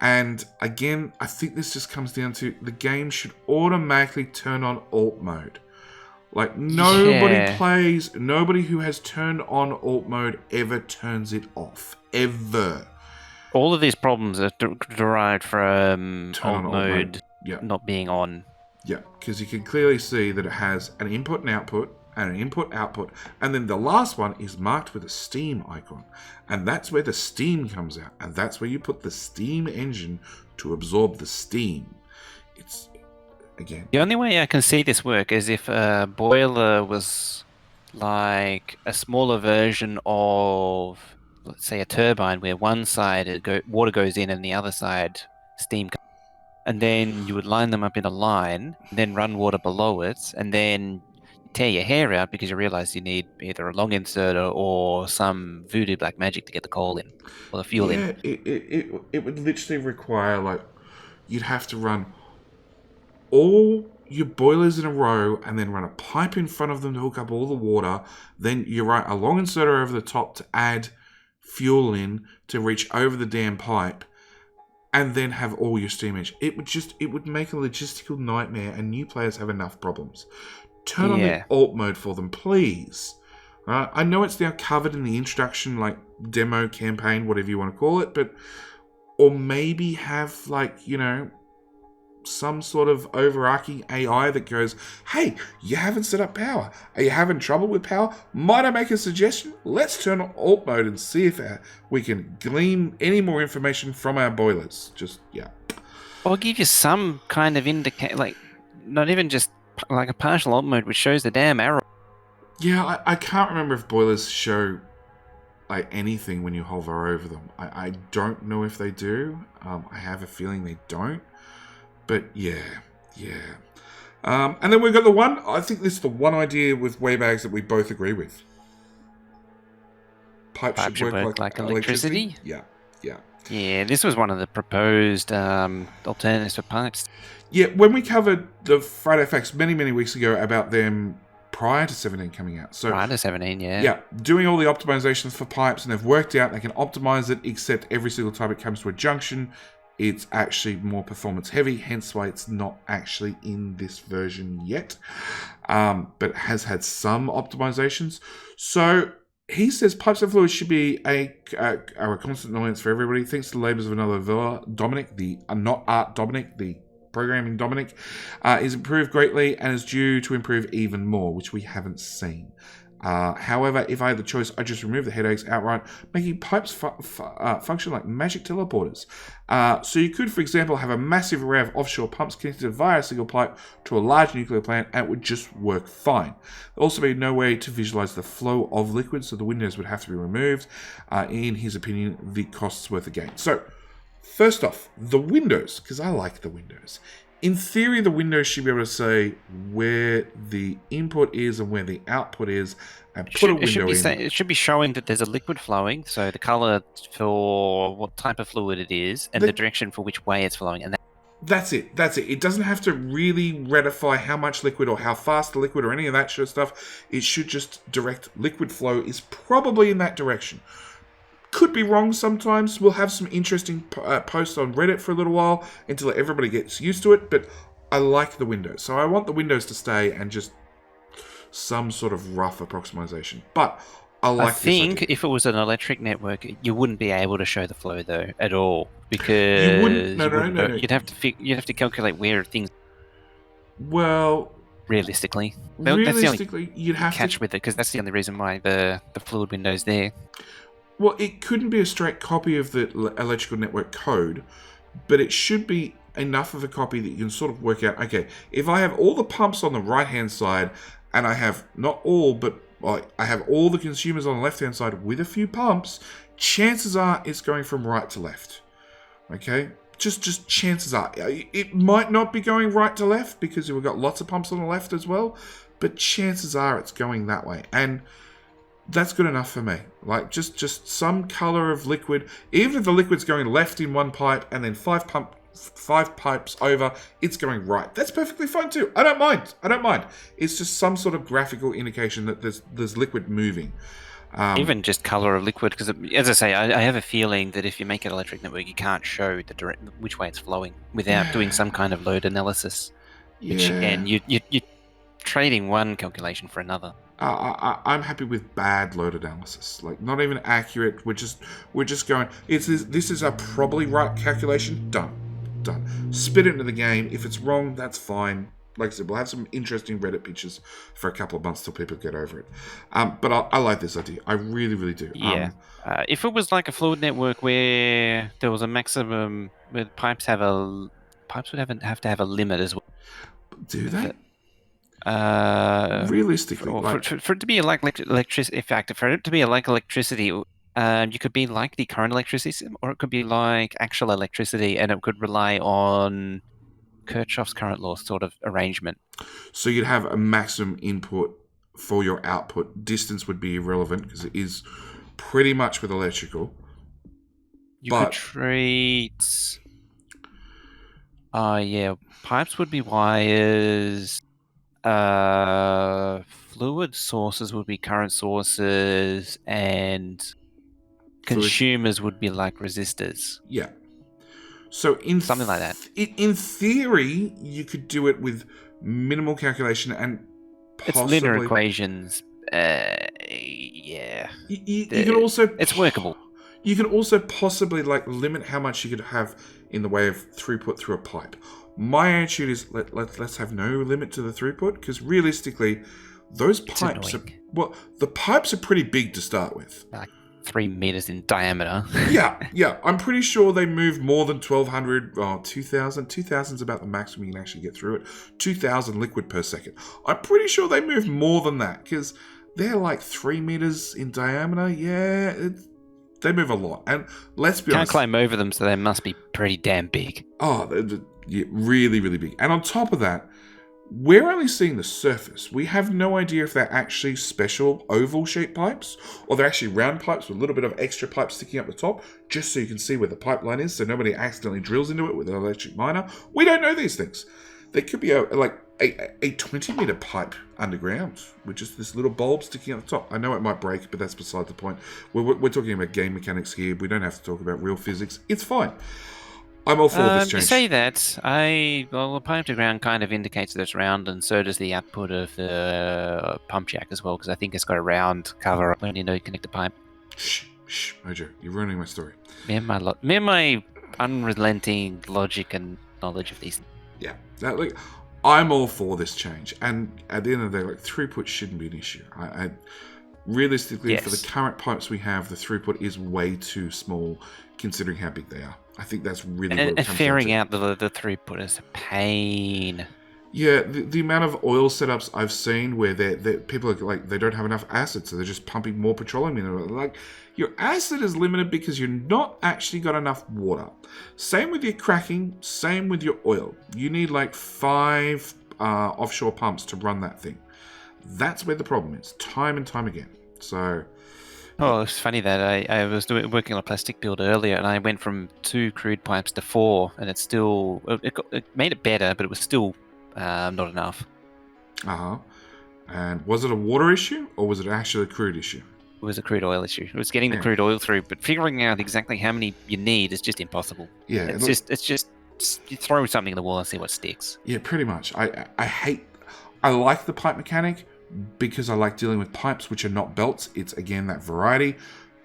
And again, I think this just comes down to the game should automatically turn on alt mode. Like nobody who has turned on alt mode ever turns it off. Ever. All of these problems are derived from alt mode not being on. Yeah, because you can clearly see that it has an input and output, and an input-output, and then the last one is marked with a steam icon. And that's where the steam comes out, and that's where you put the steam engine to absorb the steam. It's, again... The only way I can see this work is if a boiler was like a smaller version of... let's say a turbine where one side water goes in and the other side steam comes. And then you would line them up in a line, then run water below it, and then tear your hair out because you realize you need either a long inserter or some voodoo black magic to get the coal in or the fuel in. It would literally require you'd have to run all your boilers in a row and then run a pipe in front of them to hook up all the water. Then you run a long inserter over the top to add fuel in to reach over the damn pipe. and then have all your steam edge. It would make a logistical nightmare, and new players have enough problems. Turn on the Yeah. alt mode for them, please. I know it's now covered in the introduction, like demo campaign, whatever you want to call it, but or maybe have some sort of overarching AI that goes, hey, you haven't set up power. Are you having trouble with power? Might I make a suggestion? Let's turn on alt mode and see if we can glean any more information from our boilers. Or give you some kind of indicate, like not even just like a partial alt mode, which shows the damn arrow. Yeah, I can't remember if boilers show like anything when you hover over them. I don't know if they do. I have a feeling they don't. But yeah. And then we've got I think this is the one idea with Waybags that we both agree with. Pipes should work like electricity. Yeah. Yeah, this was one of the proposed alternatives for pipes. Yeah, when we covered the Friday Facts many, many weeks ago about them prior to 17 coming out. So prior to 17, yeah. Yeah, doing all the optimizations for pipes, and they've worked out they can optimize it, except every single time it comes to a junction, it's actually more performance heavy, hence why it's not actually in this version yet. But it has had some optimizations. So he says pipes and fluids should be a constant annoyance for everybody. Thanks to the labours of another villa, Dominic, not Art Dominic, the programming Dominic, is improved greatly and is due to improve even more, which we haven't seen. However, if I had the choice, I'd just remove the headaches outright, making pipes function like magic teleporters. So you could, for example, have a massive array of offshore pumps connected via a single pipe to a large nuclear plant, and it would just work fine. There'd also be no way to visualize the flow of liquid, so the windows would have to be removed. In his opinion, the cost's worth a gain. So, first off, the windows, because I like the windows. In theory, the windows should be able to say where the input is and where the output is, and put a window in. It should be showing that there's a liquid flowing, so the color for what type of fluid it is, and the direction for which way it's flowing. And that's it. It doesn't have to really ratify how much liquid or how fast the liquid or any of that sort of stuff. It should just direct liquid flow is probably in that direction. Could be wrong sometimes. We'll have some interesting posts on Reddit for a little while until everybody gets used to it, but I like the windows. So I want the windows to stay and just some sort of rough approximation. But I think if it was an electric network, you wouldn't be able to show the flow though at all, because you wouldn't. No. You'd have to calculate where things. Well, realistically, you'd have to catch with it, because that's the only reason why the fluid window's there. Well, it couldn't be a straight copy of the electrical network code, but it should be enough of a copy that you can sort of work out, okay, if I have all the pumps on the right-hand side, and I have not all, but I have all the consumers on the left-hand side with a few pumps, chances are it's going from right to left. Okay? Just chances are. It might not be going right to left, because we've got lots of pumps on the left as well, but chances are it's going that way. And that's good enough for me. Like, just some color of liquid. Even if the liquid's going left in one pipe and then five pipes over, it's going right. That's perfectly fine too. I don't mind. It's just some sort of graphical indication that there's liquid moving. Even just color of liquid, because as I say, I have a feeling that if you make an electric network, you can't show which way it's flowing without doing some kind of load analysis. And you're trading one calculation for another. I'm happy with bad load analysis, like not even accurate. We're just going. This is a probably right calculation. Done. Spit it into the game. If it's wrong, that's fine. Like I said, we'll have some interesting Reddit pictures for a couple of months till people get over it. But I like this idea. I really, really do. Yeah. If it was like a fluid network where there was a maximum, where pipes would have to have a limit as well. Do they? Realistically, for it to be like electricity, in fact, for it to be like electricity, you could be like the current electricity system, or it could be like actual electricity, and it could rely on Kirchhoff's current law sort of arrangement. So you'd have a maximum input for your output. Distance would be irrelevant because it is pretty much with electrical. You could treat. Pipes would be wires. Fluid sources would be current sources, and consumers would be like resistors. Yeah. So Something like that. In theory, you could do it with minimal calculation and It's linear possibly. equations. Yeah. You can also. It's workable. You can also possibly limit how much you could have in the way of throughput through a pipe. My attitude is let's have no limit to the throughput, because realistically, those pipes the pipes are pretty big to start with. Like 3 meters in diameter. yeah. I'm pretty sure they move more than 1,200 or 2,000. 2,000 is about the maximum you can actually get through it. 2,000 liquid per second. I'm pretty sure they move more than that, because they're like 3 meters in diameter. Yeah, they move a lot. And let's be honest. Can't climb over them, so they must be pretty damn big. Oh, they're really, really big. And on top of that, we're only seeing the surface. We have no idea if they're actually special oval-shaped pipes, or they're actually round pipes with a little bit of extra pipe sticking up the top, just so you can see where the pipeline is, so nobody accidentally drills into it with an electric miner. We don't know these things. There could be a 20-meter pipe underground with just this little bulb sticking at the top. I know it might break, but that's beside the point. We're talking about game mechanics here. We don't have to talk about real physics. It's fine. I'm all for this change. You say that. The pipe to ground kind of indicates that it's round, and so does the output of the pump jack as well, because I think it's got a round cover when you connect the pipe. Shh, Mojo, you're ruining my story. Me and my unrelenting logic and knowledge of these things. Yeah, I'm all for this change, and at the end of the day, throughput shouldn't be an issue. Realistically, Yes. for the current pipes we have, the throughput is way too small, considering how big they are. I think that's really what it comes And fairing down to. out the throughput is a pain. Yeah, the amount of oil setups I've seen where people are they don't have enough acid, so they're just pumping more petroleum in. Your acid is limited because you're not actually got enough water. Same with your cracking, same with your oil. You need 5 offshore pumps to run that thing. That's where the problem is, time and time again. So. Oh, it's funny that I was working on a plastic build earlier, and I went from 2 crude pipes to 4, and it made it better, but it was still not enough. And was it a water issue, or was it actually a crude issue? It was a crude oil issue. It was getting the crude oil through, but figuring out exactly how many you need is just impossible. Yeah, it's just you throw something in the wall and see what sticks. Yeah, pretty much. I like the pipe mechanic, because I like dealing with pipes which are not belts. It's, again, that variety,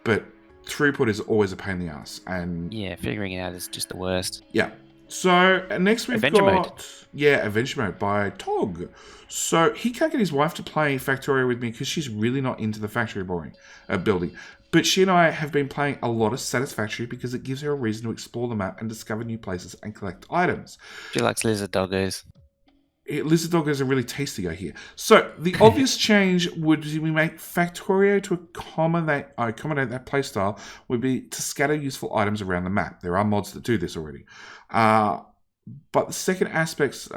but throughput is always a pain in the ass. And yeah, figuring it out is just the worst. Yeah. So next we've Adventure got Mode. Adventure Mode by Tog. So he can't get his wife to play Factorio with me because she's really not into the factory building. But she and I have been playing a lot of Satisfactory because it gives her a reason to explore the map and discover new places and collect items. She likes lizard doggos. Lizard doggos are really tasty, I hear. So the obvious change would be we make Factorio to accommodate that playstyle would be to scatter useful items around the map. There are mods that do this already. But the second aspect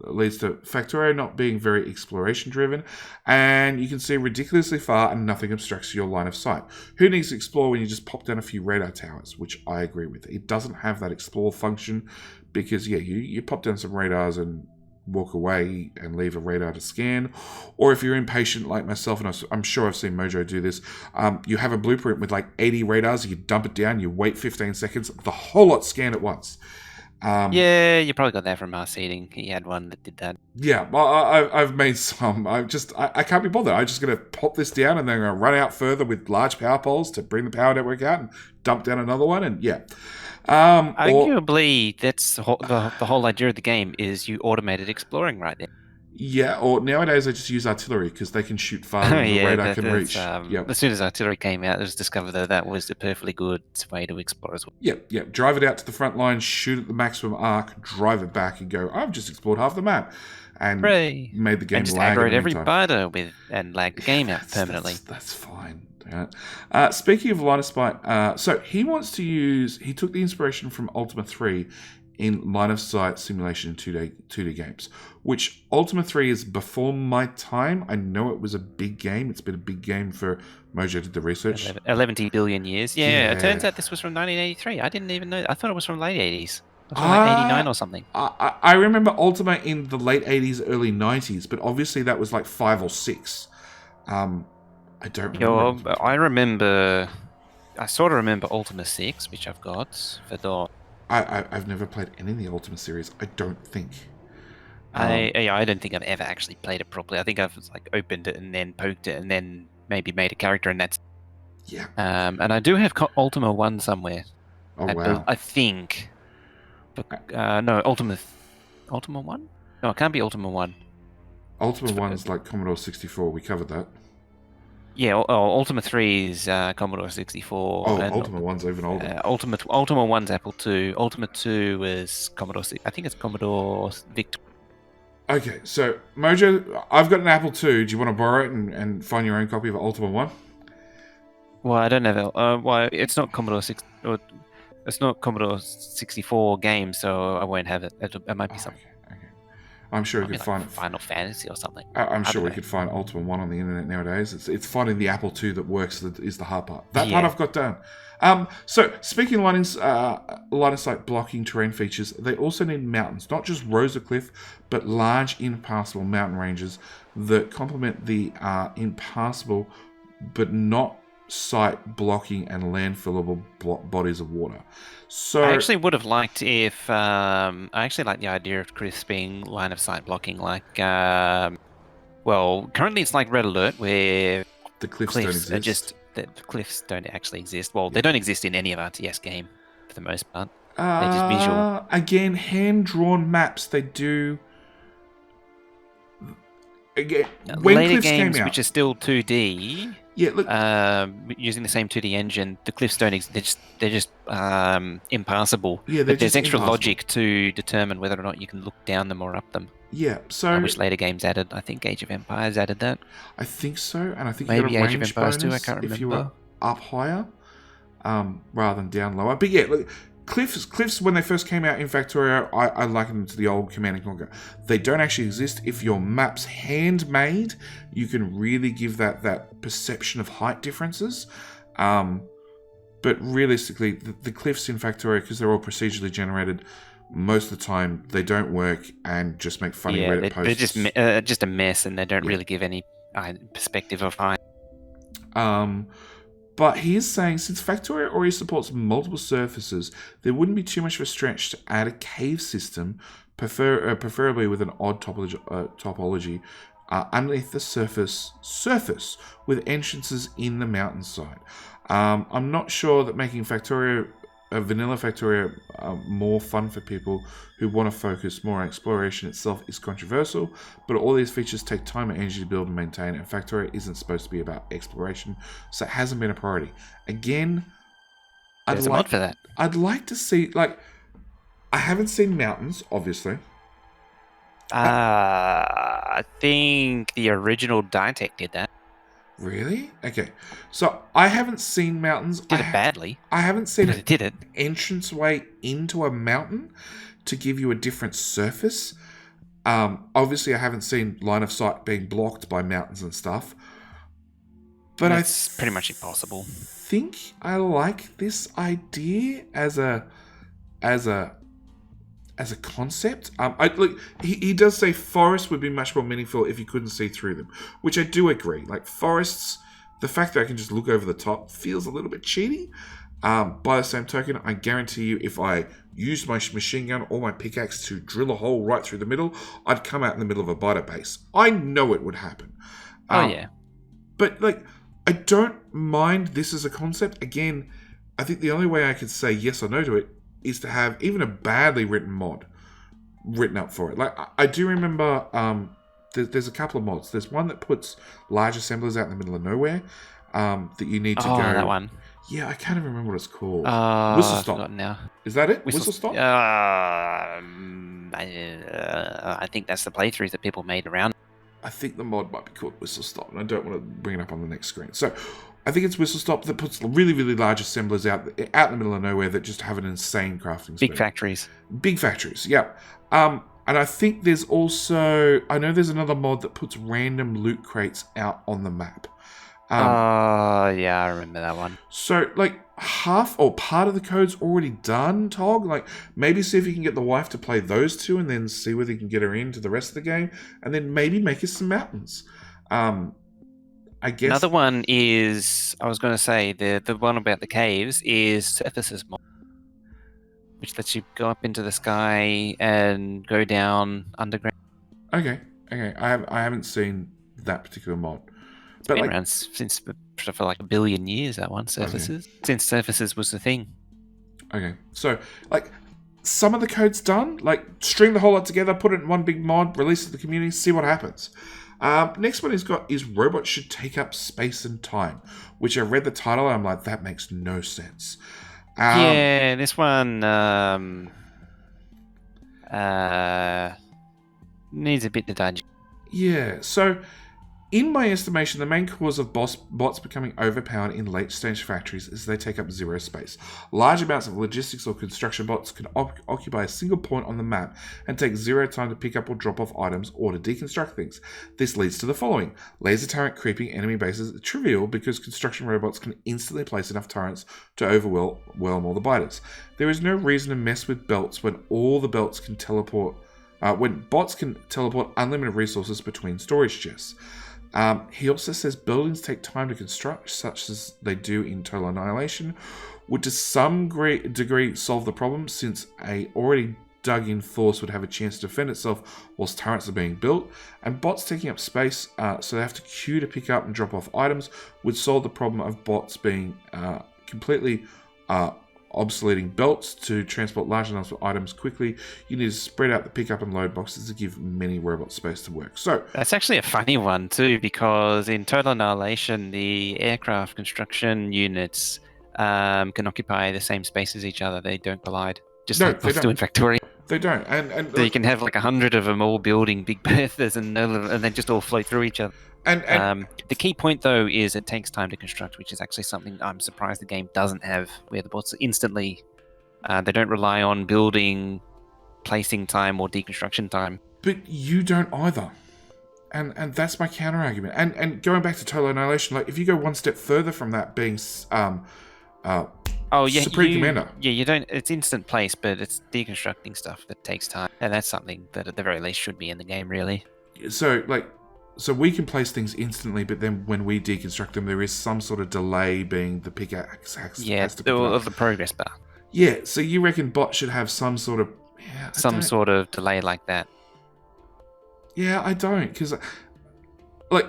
leads to Factorio not being very exploration driven, and you can see ridiculously far and nothing obstructs your line of sight. Who needs to explore when you just pop down a few radar towers, which I agree with. It doesn't have that explore function because, you pop down some radars and walk away and leave a radar to scan. Or if you're impatient like myself, and I'm sure I've seen Mojo do this, you have a blueprint with 80 radars, you dump it down, you wait 15 seconds, the whole lot scan at once. Yeah, you probably got that from our seating. He had one that did that. Yeah, well, I've made some. I can't be bothered. I'm just going to pop this down and then I'm going to run out further with large power poles to bring the power network out and dump down another one. And yeah. Arguably, that's the whole idea of the game is you automated exploring right there. Yeah, or nowadays I just use artillery because they can shoot farther than the radar can reach. As soon as artillery came out, it was discovered that was a perfectly good way to explore as well. Yeah. Drive it out to the front line, shoot at the maximum arc, drive it back and go, I've just explored half the map. And made the game and just lag. aggro every biter and lag the game out permanently. That's fine. Speaking of line of sight, so he took the inspiration from Ultima 3 in line of sight simulation in 2D games, which Ultima 3 is before my time. I know it was a big game. It's been a big game for Mojo did the research. 11 billion years. Yeah, it turns out this was from 1983. I didn't even know. I thought it was from late 80s. It was from 89 or something. I remember Ultima in the late 80s, early 90s, but obviously that was 5 or 6. I don't remember. I remember I sort of remember Ultima 6, which I've got for the. I've never played any of the Ultima series. I don't think. I don't think I've ever actually played it properly. I think I've like opened it and then poked it and then maybe made a character and that's. Yeah. And I do have Ultima 1 somewhere. Oh wow. I think. But, no, Ultima 1? No, it can't be Ultima 1. Ultima 1's like Commodore 64. We covered that. Yeah, Ultima 3 is Commodore 64. Oh, and Ultima 1's even older. Ultima 1's Apple II. Ultima 2 is Commodore 6. I think it's Commodore Victor. Okay, so Mojo, I've got an Apple II. Do you want to borrow it and find your own copy of Ultima 1? Well, I don't know. Well, it's not Commodore 6. Or, it's not Commodore 64 game, so I won't have it. It might be something. Okay. I'm sure we could Like find it. Final Fantasy or something. I'm sure we could find Ultima 1 on the internet nowadays. It's finding the Apple II that works that is the hard part. That part I've got done. So, speaking of line of sight blocking terrain features, they also need mountains, not just rows of cliff, but large impassable mountain ranges that complement the impassable but not sight blocking and landfillable bodies of water. So I actually would have liked if I actually like the idea of Chris being line of sight blocking. Like, well, currently it's like Red Alert where the cliffs don't exist. Are just the cliffs don't actually exist. Well, they don't exist in any of RTS game for the most part. They're just visual. Again, hand drawn maps. They do. Again, when later cliffs games, came out, which are still 2D. Yeah, look. Using the same 2D engine, the cliffs don't exist. They're just impassable. Yeah, but there's extra logic to determine whether or not you can look down them or up them. Yeah, so which later games added. I think Age of Empires added that. I think so, and I think maybe you got a Age of range Empires bonus 2. I can't remember. if you were up higher, rather than down lower. But yeah, look. Cliffs, when they first came out in Factorio, I liken them to the old Command & Conquer. They don't actually exist. If your map's handmade, you can really give that perception of height differences. But realistically, the cliffs in Factorio, because they're all procedurally generated, most of the time they don't work and just make funny Reddit posts. They're just a mess, and they don't really give any perspective of height. But he is saying, since Factorio already supports multiple surfaces, there wouldn't be too much of a stretch to add a cave system, preferably with an odd topology underneath the surface with entrances in the mountainside. I'm not sure that making Factorio, vanilla Factorio, more fun for people who want to focus more on exploration itself is controversial, but all these features take time and energy to build and maintain, and Factorio isn't supposed to be about exploration, so it hasn't been a priority. Again, There's a mod for that. I'd like to see, like, I haven't seen mountains, obviously. I think the original Ditech did that. Really? Okay. So I haven't seen mountains. Did it badly. I haven't seen an entranceway into a mountain to give you a different surface. Obviously, I haven't seen line of sight being blocked by mountains and stuff. But it's pretty much impossible. I think I like this idea as a concept. Look, he does say forests would be much more meaningful if you couldn't see through them, which I do agree. Like forests, the fact that I can just look over the top feels a little bit cheaty. By the same token, I guarantee you, if I used my machine gun or my pickaxe to drill a hole right through the middle, I'd come out in the middle of a biter base. I know it would happen. Yeah. But like, I don't mind this as a concept. Again, I think the only way I could say yes or no to it is to have even a badly written mod written up for it. Like, I do remember there's a couple of mods. There's one that puts large assemblers out in the middle of nowhere that you need to go. Oh, that one. Yeah, I can't even remember what it's called. Whistle Stop. Now. Is that it? Whistle Stop? I think that's the playthroughs that people made around. I think the mod might be called Whistle Stop, and I don't want to bring it up on the next screen. So, I think it's Whistle Stop that puts really, really large assemblers out in the middle of nowhere that just have an insane crafting speed. Big factories. Big factories, yeah. And I think there's also... I know there's another mod that puts random loot crates out on the map. Yeah, I remember that one. So, like, half or part of the code's already done, Tog. Like, maybe see if you can get the wife to play those two and then see whether you can get her into the rest of the game. And then maybe make us some mountains. I guess. Another one is, I was going to say, the one about the caves is Surfaces mod, which lets you go up into the sky and go down underground. Okay, okay. I haven't seen that particular mod, It's but been like, around since for like 1 billion years, that one, okay, Surfaces. Since Surfaces was the thing. okay. So like, some of the code's done. Like, string the whole lot together, put it in one big mod, release it to the community, see what happens. Next one he's got is robots should take up space and time, which I read the title and I'm like, that makes no sense. Yeah, this one needs a bit to digest. Yeah, so in my estimation, the main cause of bots becoming overpowered in late-stage factories is they take up zero space. Large amounts of logistics or construction bots can occupy a single point on the map and take zero time to pick up or drop off items or to deconstruct things. This leads to the following. Laser turret creeping enemy bases is trivial because construction robots can instantly place enough turrets to overwhelm all the biters. There is no reason to mess with belts when all the belts can teleport. When bots can teleport unlimited resources between storage chests. He also says buildings take time to construct, such as they do in Total Annihilation, would to some degree solve the problem, since a already dug-in force would have a chance to defend itself whilst turrets are being built, and bots taking up space, so they have to queue to pick up and drop off items, would solve the problem of bots being completely obsoleting belts to transport large amounts of items quickly. You need to spread out the pickup and load boxes to give many robots space to work. So that's actually a funny one too, because in Total Annihilation, the aircraft construction units can occupy the same space as each other. They don't collide, just no, like they bots do in don't. Factorio. They don't. And So you can have like 100 of them all building big berths and then just all float through each other. and The key point, though, is it takes time to construct, which is actually something I'm surprised the game doesn't have, where the bots instantly, they don't rely on building, placing time, or deconstruction time. but you don't either. And that's my counter argument. And going back to Total Annihilation, like if you go one step further from that being Oh yeah, Supreme Commander. Yeah, you don't. It's instant place, but it's deconstructing stuff that takes time, and that's something that at the very least should be in the game, really. So we can place things instantly, but then when we deconstruct them, there is some sort of delay, being the pickaxe has to pick it up. Of the progress bar. Yeah, so you reckon bots should have some sort of Sort of delay like that. Yeah, I don't, because like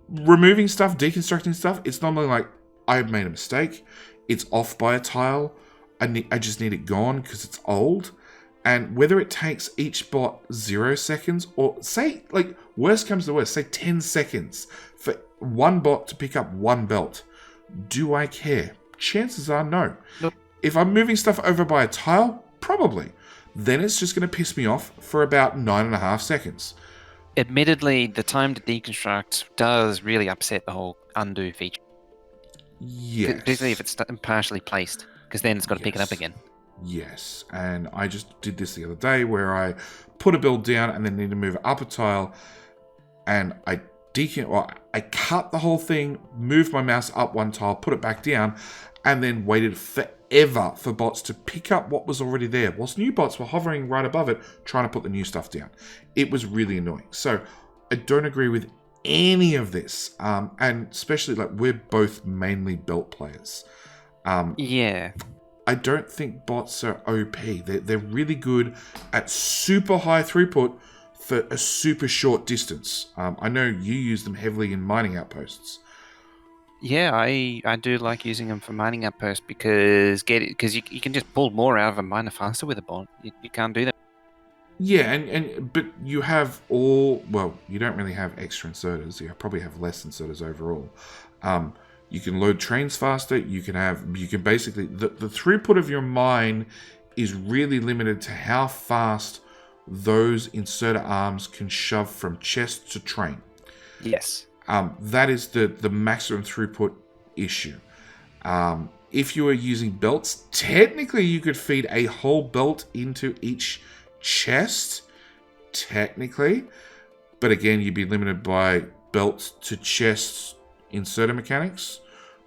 removing stuff, deconstructing stuff, it's normally like I've made a mistake, it's off by a tile, I just need it gone because it's old. And whether it takes each bot 0 seconds, or say, like, worst comes to worst, say 10 seconds for one bot to pick up one belt, do I care? Chances are no. Nope. If I'm moving stuff over by a tile, probably. Then it's just going to piss me off for about 9.5 seconds. Admittedly, the time to deconstruct does really upset the whole undo feature. Yes. Particularly if it's partially placed, because then it's got to pick it up again. Yes, and I just did this the other day where I put a build down and then need to move up a tile, and I cut the whole thing, moved my mouse up one tile, put it back down, and then waited forever for bots to pick up what was already there, whilst new bots were hovering right above it, trying to put the new stuff down. It was really annoying. So I don't agree with any of this, and especially like we're both mainly belt players. Yeah. I don't think bots are OP. They're really good at super high throughput for a super short distance. I know you use them heavily in mining outposts. Yeah, I do like using them for mining outposts because you can just pull more out of a miner faster with a bot. You can't do that. Yeah, but you have you don't really have extra inserters. You probably have less inserters overall. You can load trains faster. You can basically the throughput of your mine is really limited to how fast those inserter arms can shove from chest to train. Yes. That is the maximum throughput issue. If you are using belts, technically you could feed a whole belt into each chest, technically, but again you'd be limited by belt to chest inserter mechanics,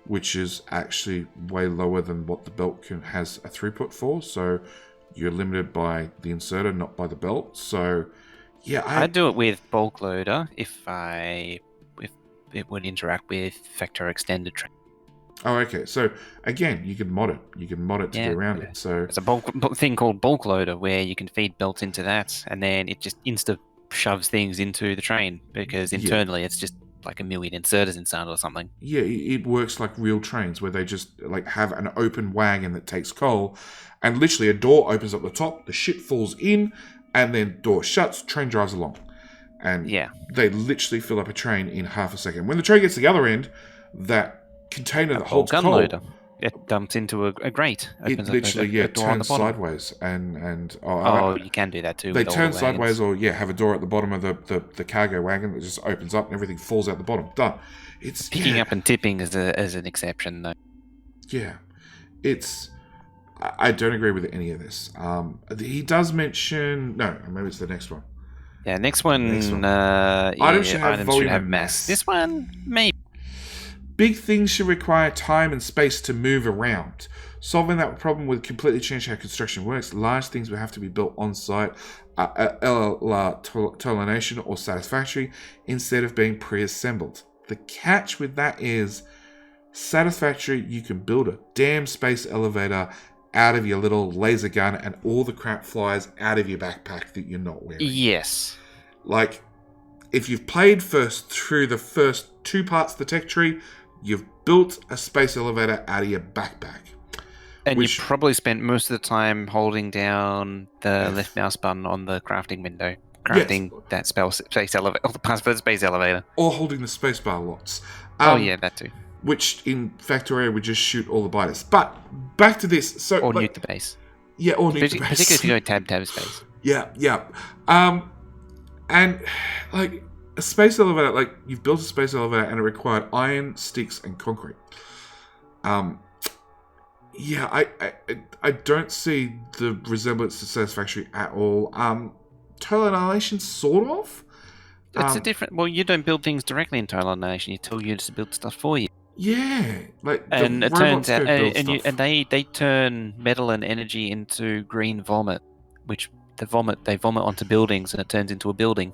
which is actually way lower than what the belt has a throughput for. So you're limited by the inserter, not by the belt. So yeah, I do it with bulk loader if it would interact with Factorio Extended Train. Oh, okay. So again, you can mod it. You can mod it to get around it. So there's a thing called bulk loader where you can feed belts into that, and then it just insta shoves things into the train because internally it's just like a million inserters inside or something. Yeah, it works like real trains where they just like have an open wagon that takes coal, and literally a door opens up the top, the shit falls in, and then door shuts, train drives along. And they literally fill up a train in half a second. When the train gets to the other end, that container that holds gun coal, loader. It dumps into a grate. It literally turns sideways, and you can do that too. They turn sideways, or have a door at the bottom of the cargo wagon that just opens up and everything falls out the bottom. Done. It's picking up and tipping as an exception, though. Yeah, it's. I don't agree with any of this. He does mention maybe it's the next one. Yeah, next one. Items should have volume and mass. This one, maybe. Big things should require time and space to move around. Solving that problem would completely change how construction works. Large things would have to be built on site, termination or satisfactory, instead of being pre-assembled. The catch with that is satisfactory, you can build a damn space elevator out of your little laser gun and all the crap flies out of your backpack that you're not wearing. Yes. Like, if you've played through the first 2 parts of the tech tree, you've built a space elevator out of your backpack. And you probably spent most of the time holding down the left mouse button on the crafting window, crafting that space elevator, or the parts for the space elevator. Or holding the spacebar lots. That too. Which in Factorio would just shoot all the biters. But back to this. Or nuke the base. Yeah, or nuke the base. Particularly if you go tab space. Yeah. And like a space elevator, like you've built a space elevator and it required iron, sticks, and concrete. I don't see the resemblance to Satisfactory at all. Total Annihilation, sort of. It's a different. Well, you don't build things directly in Total Annihilation. You tell units to build stuff for you. Yeah, like and it turns out, they turn metal and energy into green vomit, which they vomit onto buildings, and it turns into a building.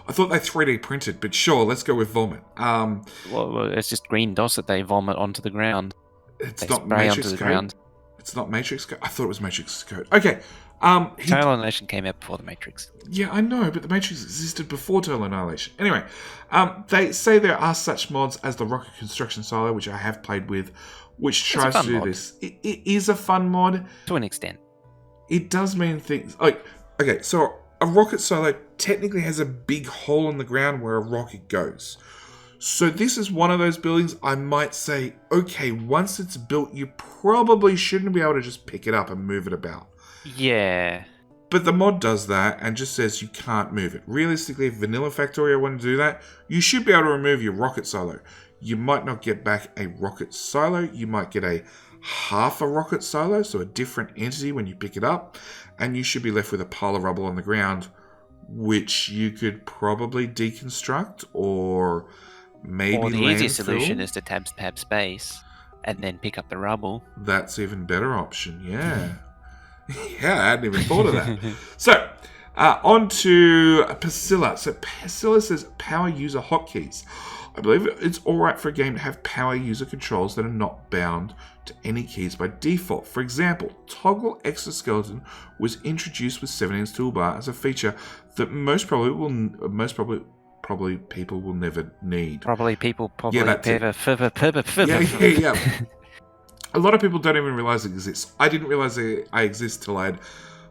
I thought they 3D printed, but sure, let's go with vomit. Well, it's just green dust that they vomit onto the ground. It's not Matrix code. It's not Matrix code. I thought it was Matrix code. Okay. Total Annihilation came out before the Matrix. Yeah, I know, but the Matrix existed before Total Annihilation. Anyway, they say there are such mods as the Rocket Construction Silo, which I have played with, which tries to do this. It is a fun mod. To an extent. It does mean things like, okay, so a rocket silo technically has a big hole in the ground where a rocket goes. So this is one of those buildings I might say, okay, once it's built, you probably shouldn't be able to just pick it up and move it about. Yeah. But the mod does that and just says you can't move it. Realistically, if Vanilla Factorio wanted to do that, you should be able to remove your rocket silo. You might not get back a rocket silo. You might get a half a rocket silo, so a different entity when you pick it up. And you should be left with a pile of rubble on the ground, which you could probably deconstruct or maybe Or the easiest solution is to tab space and then pick up the rubble. That's even better option, yeah. Yeah, I hadn't even thought of that. So, on to Pasilla. So, Pasilla says power user hotkeys. I believe it's alright for a game to have power user controls that are not bound to any keys by default. For example, toggle exoskeleton was introduced with 17's toolbar as a feature that probably people will never need. Yeah. A lot of people don't even realize it exists. I didn't realize I exist till I'd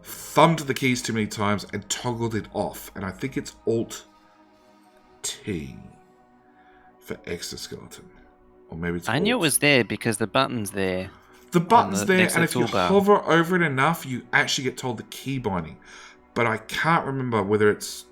thumbed the keys too many times and toggled it off. And I think it's Alt-T for exoskeleton. Or maybe it's I knew it was there because the button's there. The button's there, and if you hover over it enough, you actually get told the key binding. But I can't remember whether it's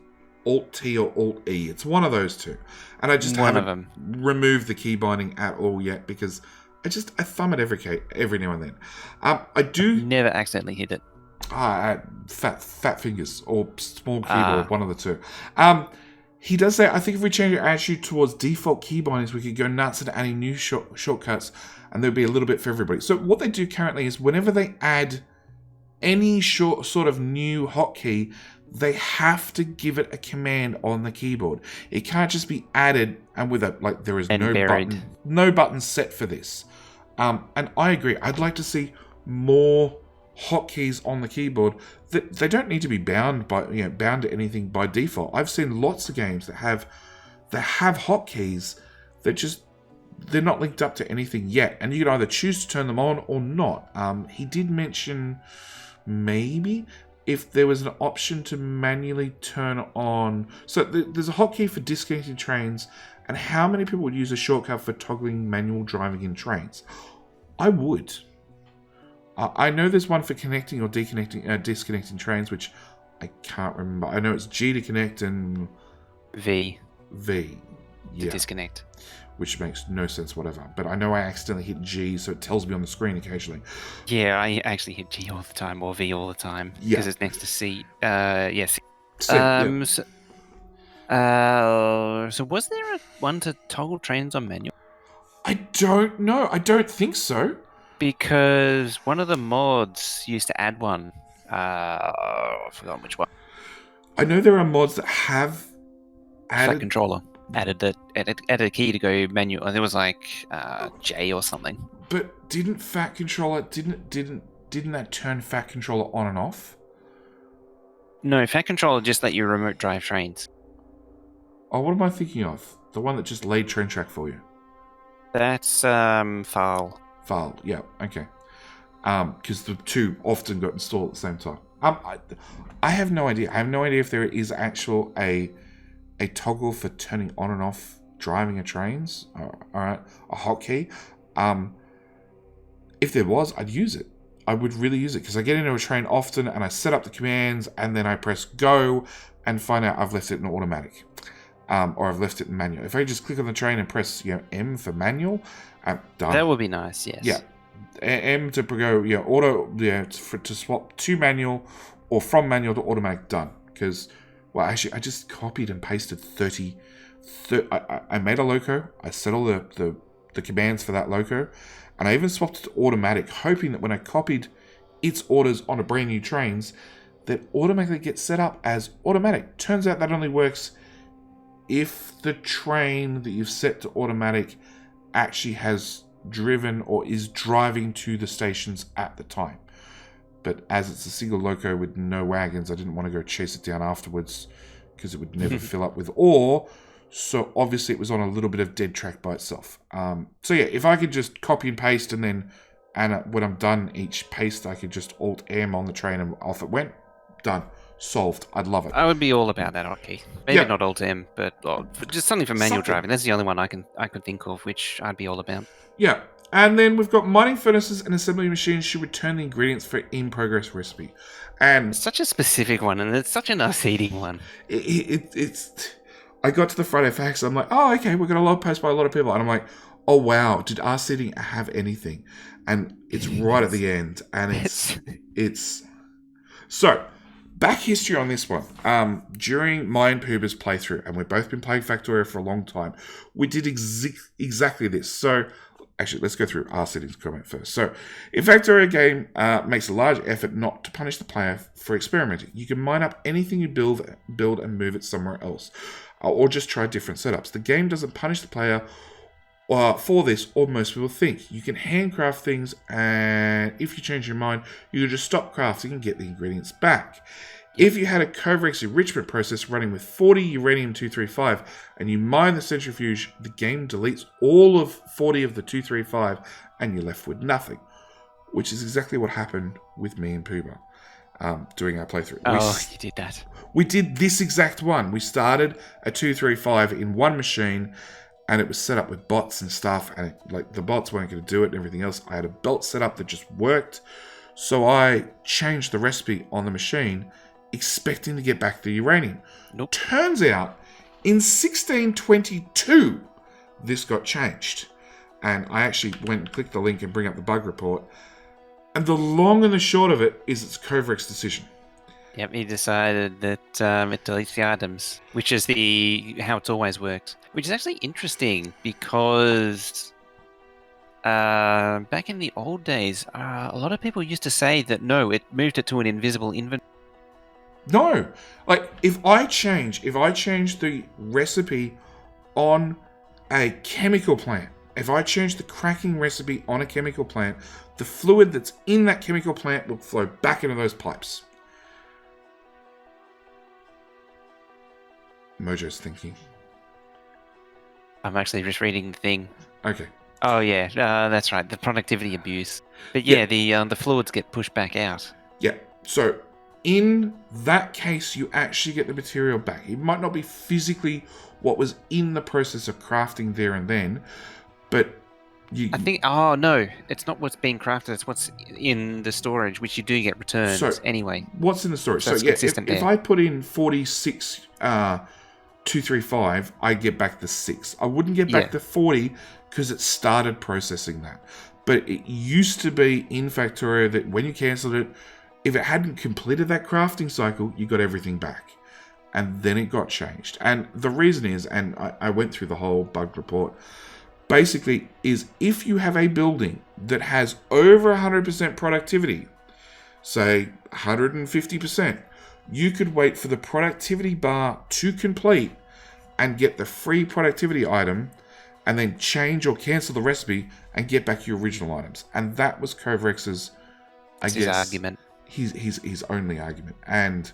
Alt-T or Alt-E. It's one of those two. And I just haven't removed the key binding at all yet because I thumb it every now and then. I do never accidentally hit it. Fat fingers or small keyboard, one of the two. He does say, I think if we change our attitude towards default key bindings, we could go nuts and adding new shortcuts, and there'll be a little bit for everybody. So what they do currently is whenever they add any sort of new hotkey, they have to give it a command on the keyboard. It can't just be added and with a like there is And no buried. button set for this. And I agree. I'd like to see more hotkeys on the keyboard. That they don't need to be bound to anything by default. I've seen lots of games that have hotkeys that just they're not linked up to anything yet, and you can either choose to turn them on or not. He did mention maybe if there was an option to manually turn on. So there's a hotkey for disconnecting trains, and how many people would use a shortcut for toggling manual driving in trains? I would. I know there's one for connecting or disconnecting trains, which I can't remember. I know it's G to connect and V to disconnect. Which makes no sense whatever. But I know I accidentally hit G, so it tells me on the screen occasionally. Yeah, I actually hit G all the time, or V all the time, Yeah. because it's next to C. Yes. Yeah. So was there one to toggle trains on manual? I don't know. I don't think so. Because one of the mods used to add one. I forgot which one. I know there are mods that have added... Fat controller. Added a key to go manual, and it was like J or something. But didn't Fat Controller didn't that turn Fat Controller on and off? No, Fat Controller just let you remote drive trains. Oh, what am I thinking of? The one that just laid train track for you. That's file. File, yeah, okay. Because the two often got installed at the same time. I have no idea. I have no idea if there is actual a toggle for turning on and off driving a trains. Alright, a hotkey. If there was, I'd use it. I would really use it because I get into a train often and I set up the commands and then I press go and find out I've left it in automatic. Or I've left it in manual. If I just click on the train and press M for manual, I'm done. That would be nice, yes. Yeah. M to go, auto, to swap to manual or from manual to automatic, done. Because, well, actually, I just copied and pasted 30 I made a loco, I set all the commands for that loco, and I even swapped it to automatic, hoping that when I copied its orders onto brand new trains, that automatically gets set up as automatic. Turns out that only works if the train that you've set to automatic actually has driven or is driving to the stations at the time. But as it's a single loco with no wagons, I didn't want to go chase it down afterwards because it would never fill up with ore. So obviously it was on a little bit of dead track by itself. So yeah, if I could just copy and paste and then when I'm done each paste, I could just Alt-M on the train and off it went. Done. Solved. I'd love it. I would be all about that hotkey. Maybe not Alt-M, but just something for manual driving. That's the only one I could think of, which I'd be all about. Yeah. And then we've got mining furnaces and assembly machines should return the ingredients for in-progress recipe. And it's such a specific one, and it's such a nice eating one. It's... I got to the Friday Facts, I'm like, oh, okay, we've got a log post by a lot of people. And I'm like, oh, wow, did our seating have anything? And it's right at the end. And it's... So, back history on this one. During my and Pooba's playthrough, and we've both been playing Factorio for a long time, we did exactly this. So, actually, let's go through our settings comment first. So, if Factorio game makes a large effort not to punish the player for experimenting, you can mine up anything you build and move it somewhere else. Or just try different setups. The game doesn't punish the player for this, or most people think. You can handcraft things, and if you change your mind, you can just stop crafting and get the ingredients back. If you had a Covrex enrichment process running with 40 uranium-235 and you mine the centrifuge, the game deletes all of 40 of the 235 and you're left with nothing. Which is exactly what happened with me and Pooba doing our playthrough. You did that. We did this exact one. We started a 235 in one machine and it was set up with bots and stuff, and the bots weren't going to do it and everything else. I had a belt set up that just worked. So I changed the recipe on the machine expecting to get back the uranium. Nope. Turns out, in 1622, this got changed. And I actually went and clicked the link and bring up the bug report. And the long and the short of it is it's Covrex decision. Yep, he decided that it deletes the items, which is how it's always worked. Which is actually interesting because back in the old days, a lot of people used to say that no, it moved it to an invisible inventory. No. Like, if I change the recipe on a chemical plant, if I change the cracking recipe on a chemical plant, the fluid that's in that chemical plant will flow back into those pipes. Mojo's thinking. I'm actually just reading the thing. Okay. Oh yeah, that's right. The productivity abuse. But yeah, the fluids get pushed back out. Yeah. So in that case, you actually get the material back. It might not be physically what was in the process of crafting there and then, but I think. Oh no, it's not what's being crafted. It's what's in the storage, which you do get returned anyway. What's in the storage? So it's consistent if I put in 46 235, I get back the 6. I wouldn't get back the 40 because it started processing that. But it used to be in Factorio that when you cancelled it, if it hadn't completed that crafting cycle, you got everything back. And then it got changed. And the reason is, and I went through the whole bug report, basically is if you have a building that has over 100% productivity, say 150%, you could wait for the productivity bar to complete and get the free productivity item and then change or cancel the recipe and get back your original items. And that was Covrex's, his argument. His only argument. And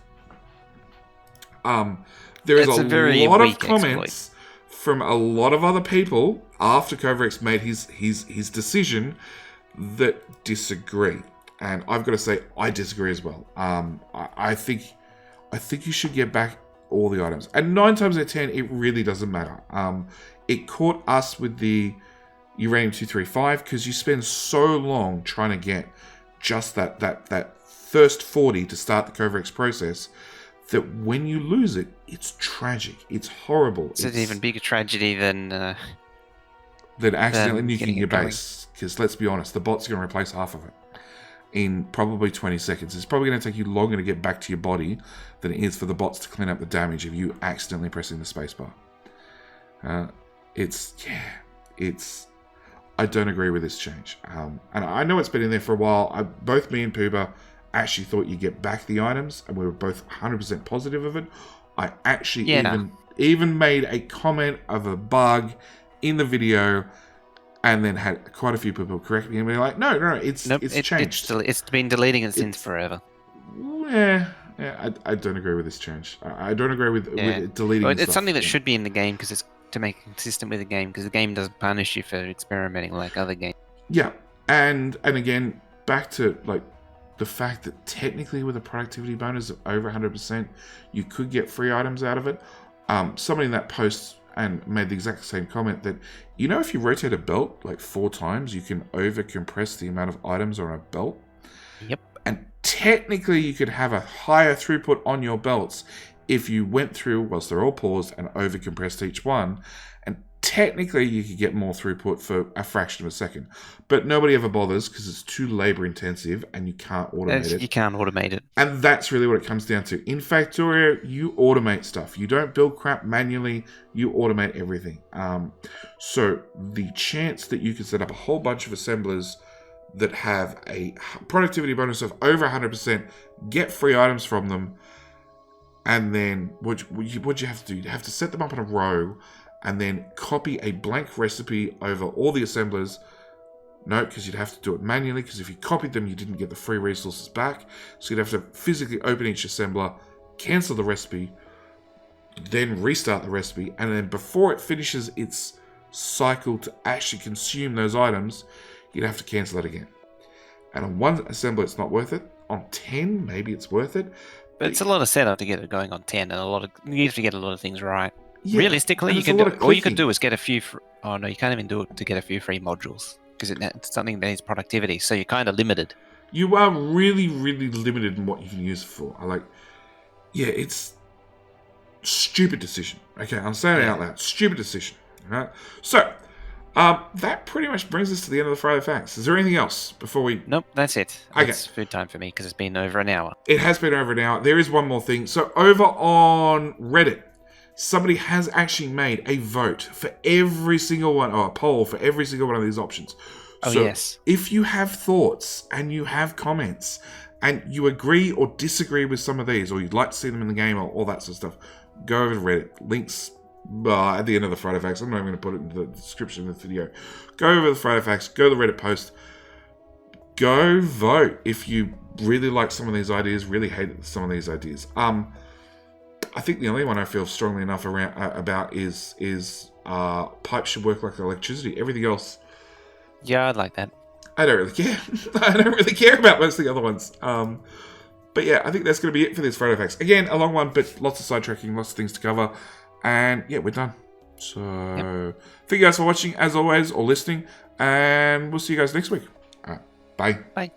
there is a lot of comments from a lot of other people after Covrex made his decision that disagree. And I've got to say, I disagree as well. I think you should get back all the items. And 9 times out of 10, it really doesn't matter. It caught us with the uranium-235 because you spend so long trying to get just that first 40 to start the Covrex process that when you lose it, it's tragic. It's horrible. It's an even bigger tragedy than accidentally nuking your base. Because let's be honest, the bot's going to replace half of it in probably 20 seconds. It's probably going to take you longer to get back to your body than it is for the bots to clean up the damage of you accidentally pressing the spacebar. I don't agree with this change. And I know it's been in there for a while. Both me and Pooba actually thought you get back the items, and we were both 100% positive of it. I actually even made a comment of a bug in the video, and then had quite a few people correct me and be like, no, it's changed. It's been deleting it since forever. Yeah, I don't agree with this change. I don't agree with deleting it. It's something that should be in the game because it's to make it consistent with the game, because the game doesn't punish you for experimenting like other games. Yeah, and again, back to like the fact that technically with a productivity bonus of over 100%, you could get free items out of it. Somebody in that post and made the exact same comment that, if you rotate a belt like 4 times, you can over compress the amount of items on a belt. Yep. And technically you could have a higher throughput on your belts if you went through whilst they're all paused and over compressed each one. And technically you could get more throughput for a fraction of a second. But nobody ever bothers because it's too labor intensive and you can't automate it. You can't automate it. And that's really what it comes down to. In Factorio, you automate stuff. You don't build crap manually. You automate everything. So the chance that you can set up a whole bunch of assemblers that have a productivity bonus of over 100%, get free items from them, and then what you have to do? You have to set them up in a row and then copy a blank recipe over all the assemblers. No, because you'd have to do it manually, because if you copied them, you didn't get the free resources back. So you'd have to physically open each assembler, cancel the recipe, then restart the recipe, and then before it finishes its cycle to actually consume those items, you'd have to cancel it again. And on one assembler, it's not worth it. On 10, maybe it's worth it. But it's a lot of setup to get it going on 10, and you have to get a lot of things right. Yeah, realistically, all you can do is get a few. Oh no, you can't even do it to get a few free modules because it's something that needs productivity. So you're kind of limited. You are really, really limited in what you can use it for. It's stupid decision. Okay, I'm saying it out loud. Stupid decision. All right. So that pretty much brings us to the end of the Friday Facts. Is there anything else before we? Nope, that's it. Okay. It's food time for me because it's been over an hour. It has been over an hour. There is one more thing. So over on Reddit, somebody has actually made a vote for every single one, or a poll for every single one of these options. Oh, yes. If you have thoughts and you have comments and you agree or disagree with some of these, or you'd like to see them in the game, or all that sort of stuff, go over to Reddit. Links at the end of the Friday Facts. I'm not even going to put it in the description of the video. Go over the Friday Facts. Go to the Reddit post. Go vote if you really like some of these ideas, really hate some of these ideas. I think the only one I feel strongly enough about is pipes should work like electricity. Everything else, Yeah, I'd like that. I don't really care. I don't really care about most of the other ones. But yeah, I think that's going to be it for this Friday Facts. Again, a long one, but lots of sidetracking, lots of things to cover. And yeah, we're done. So thank you guys for watching, as always, or listening. And we'll see you guys next week. All right, bye. Bye.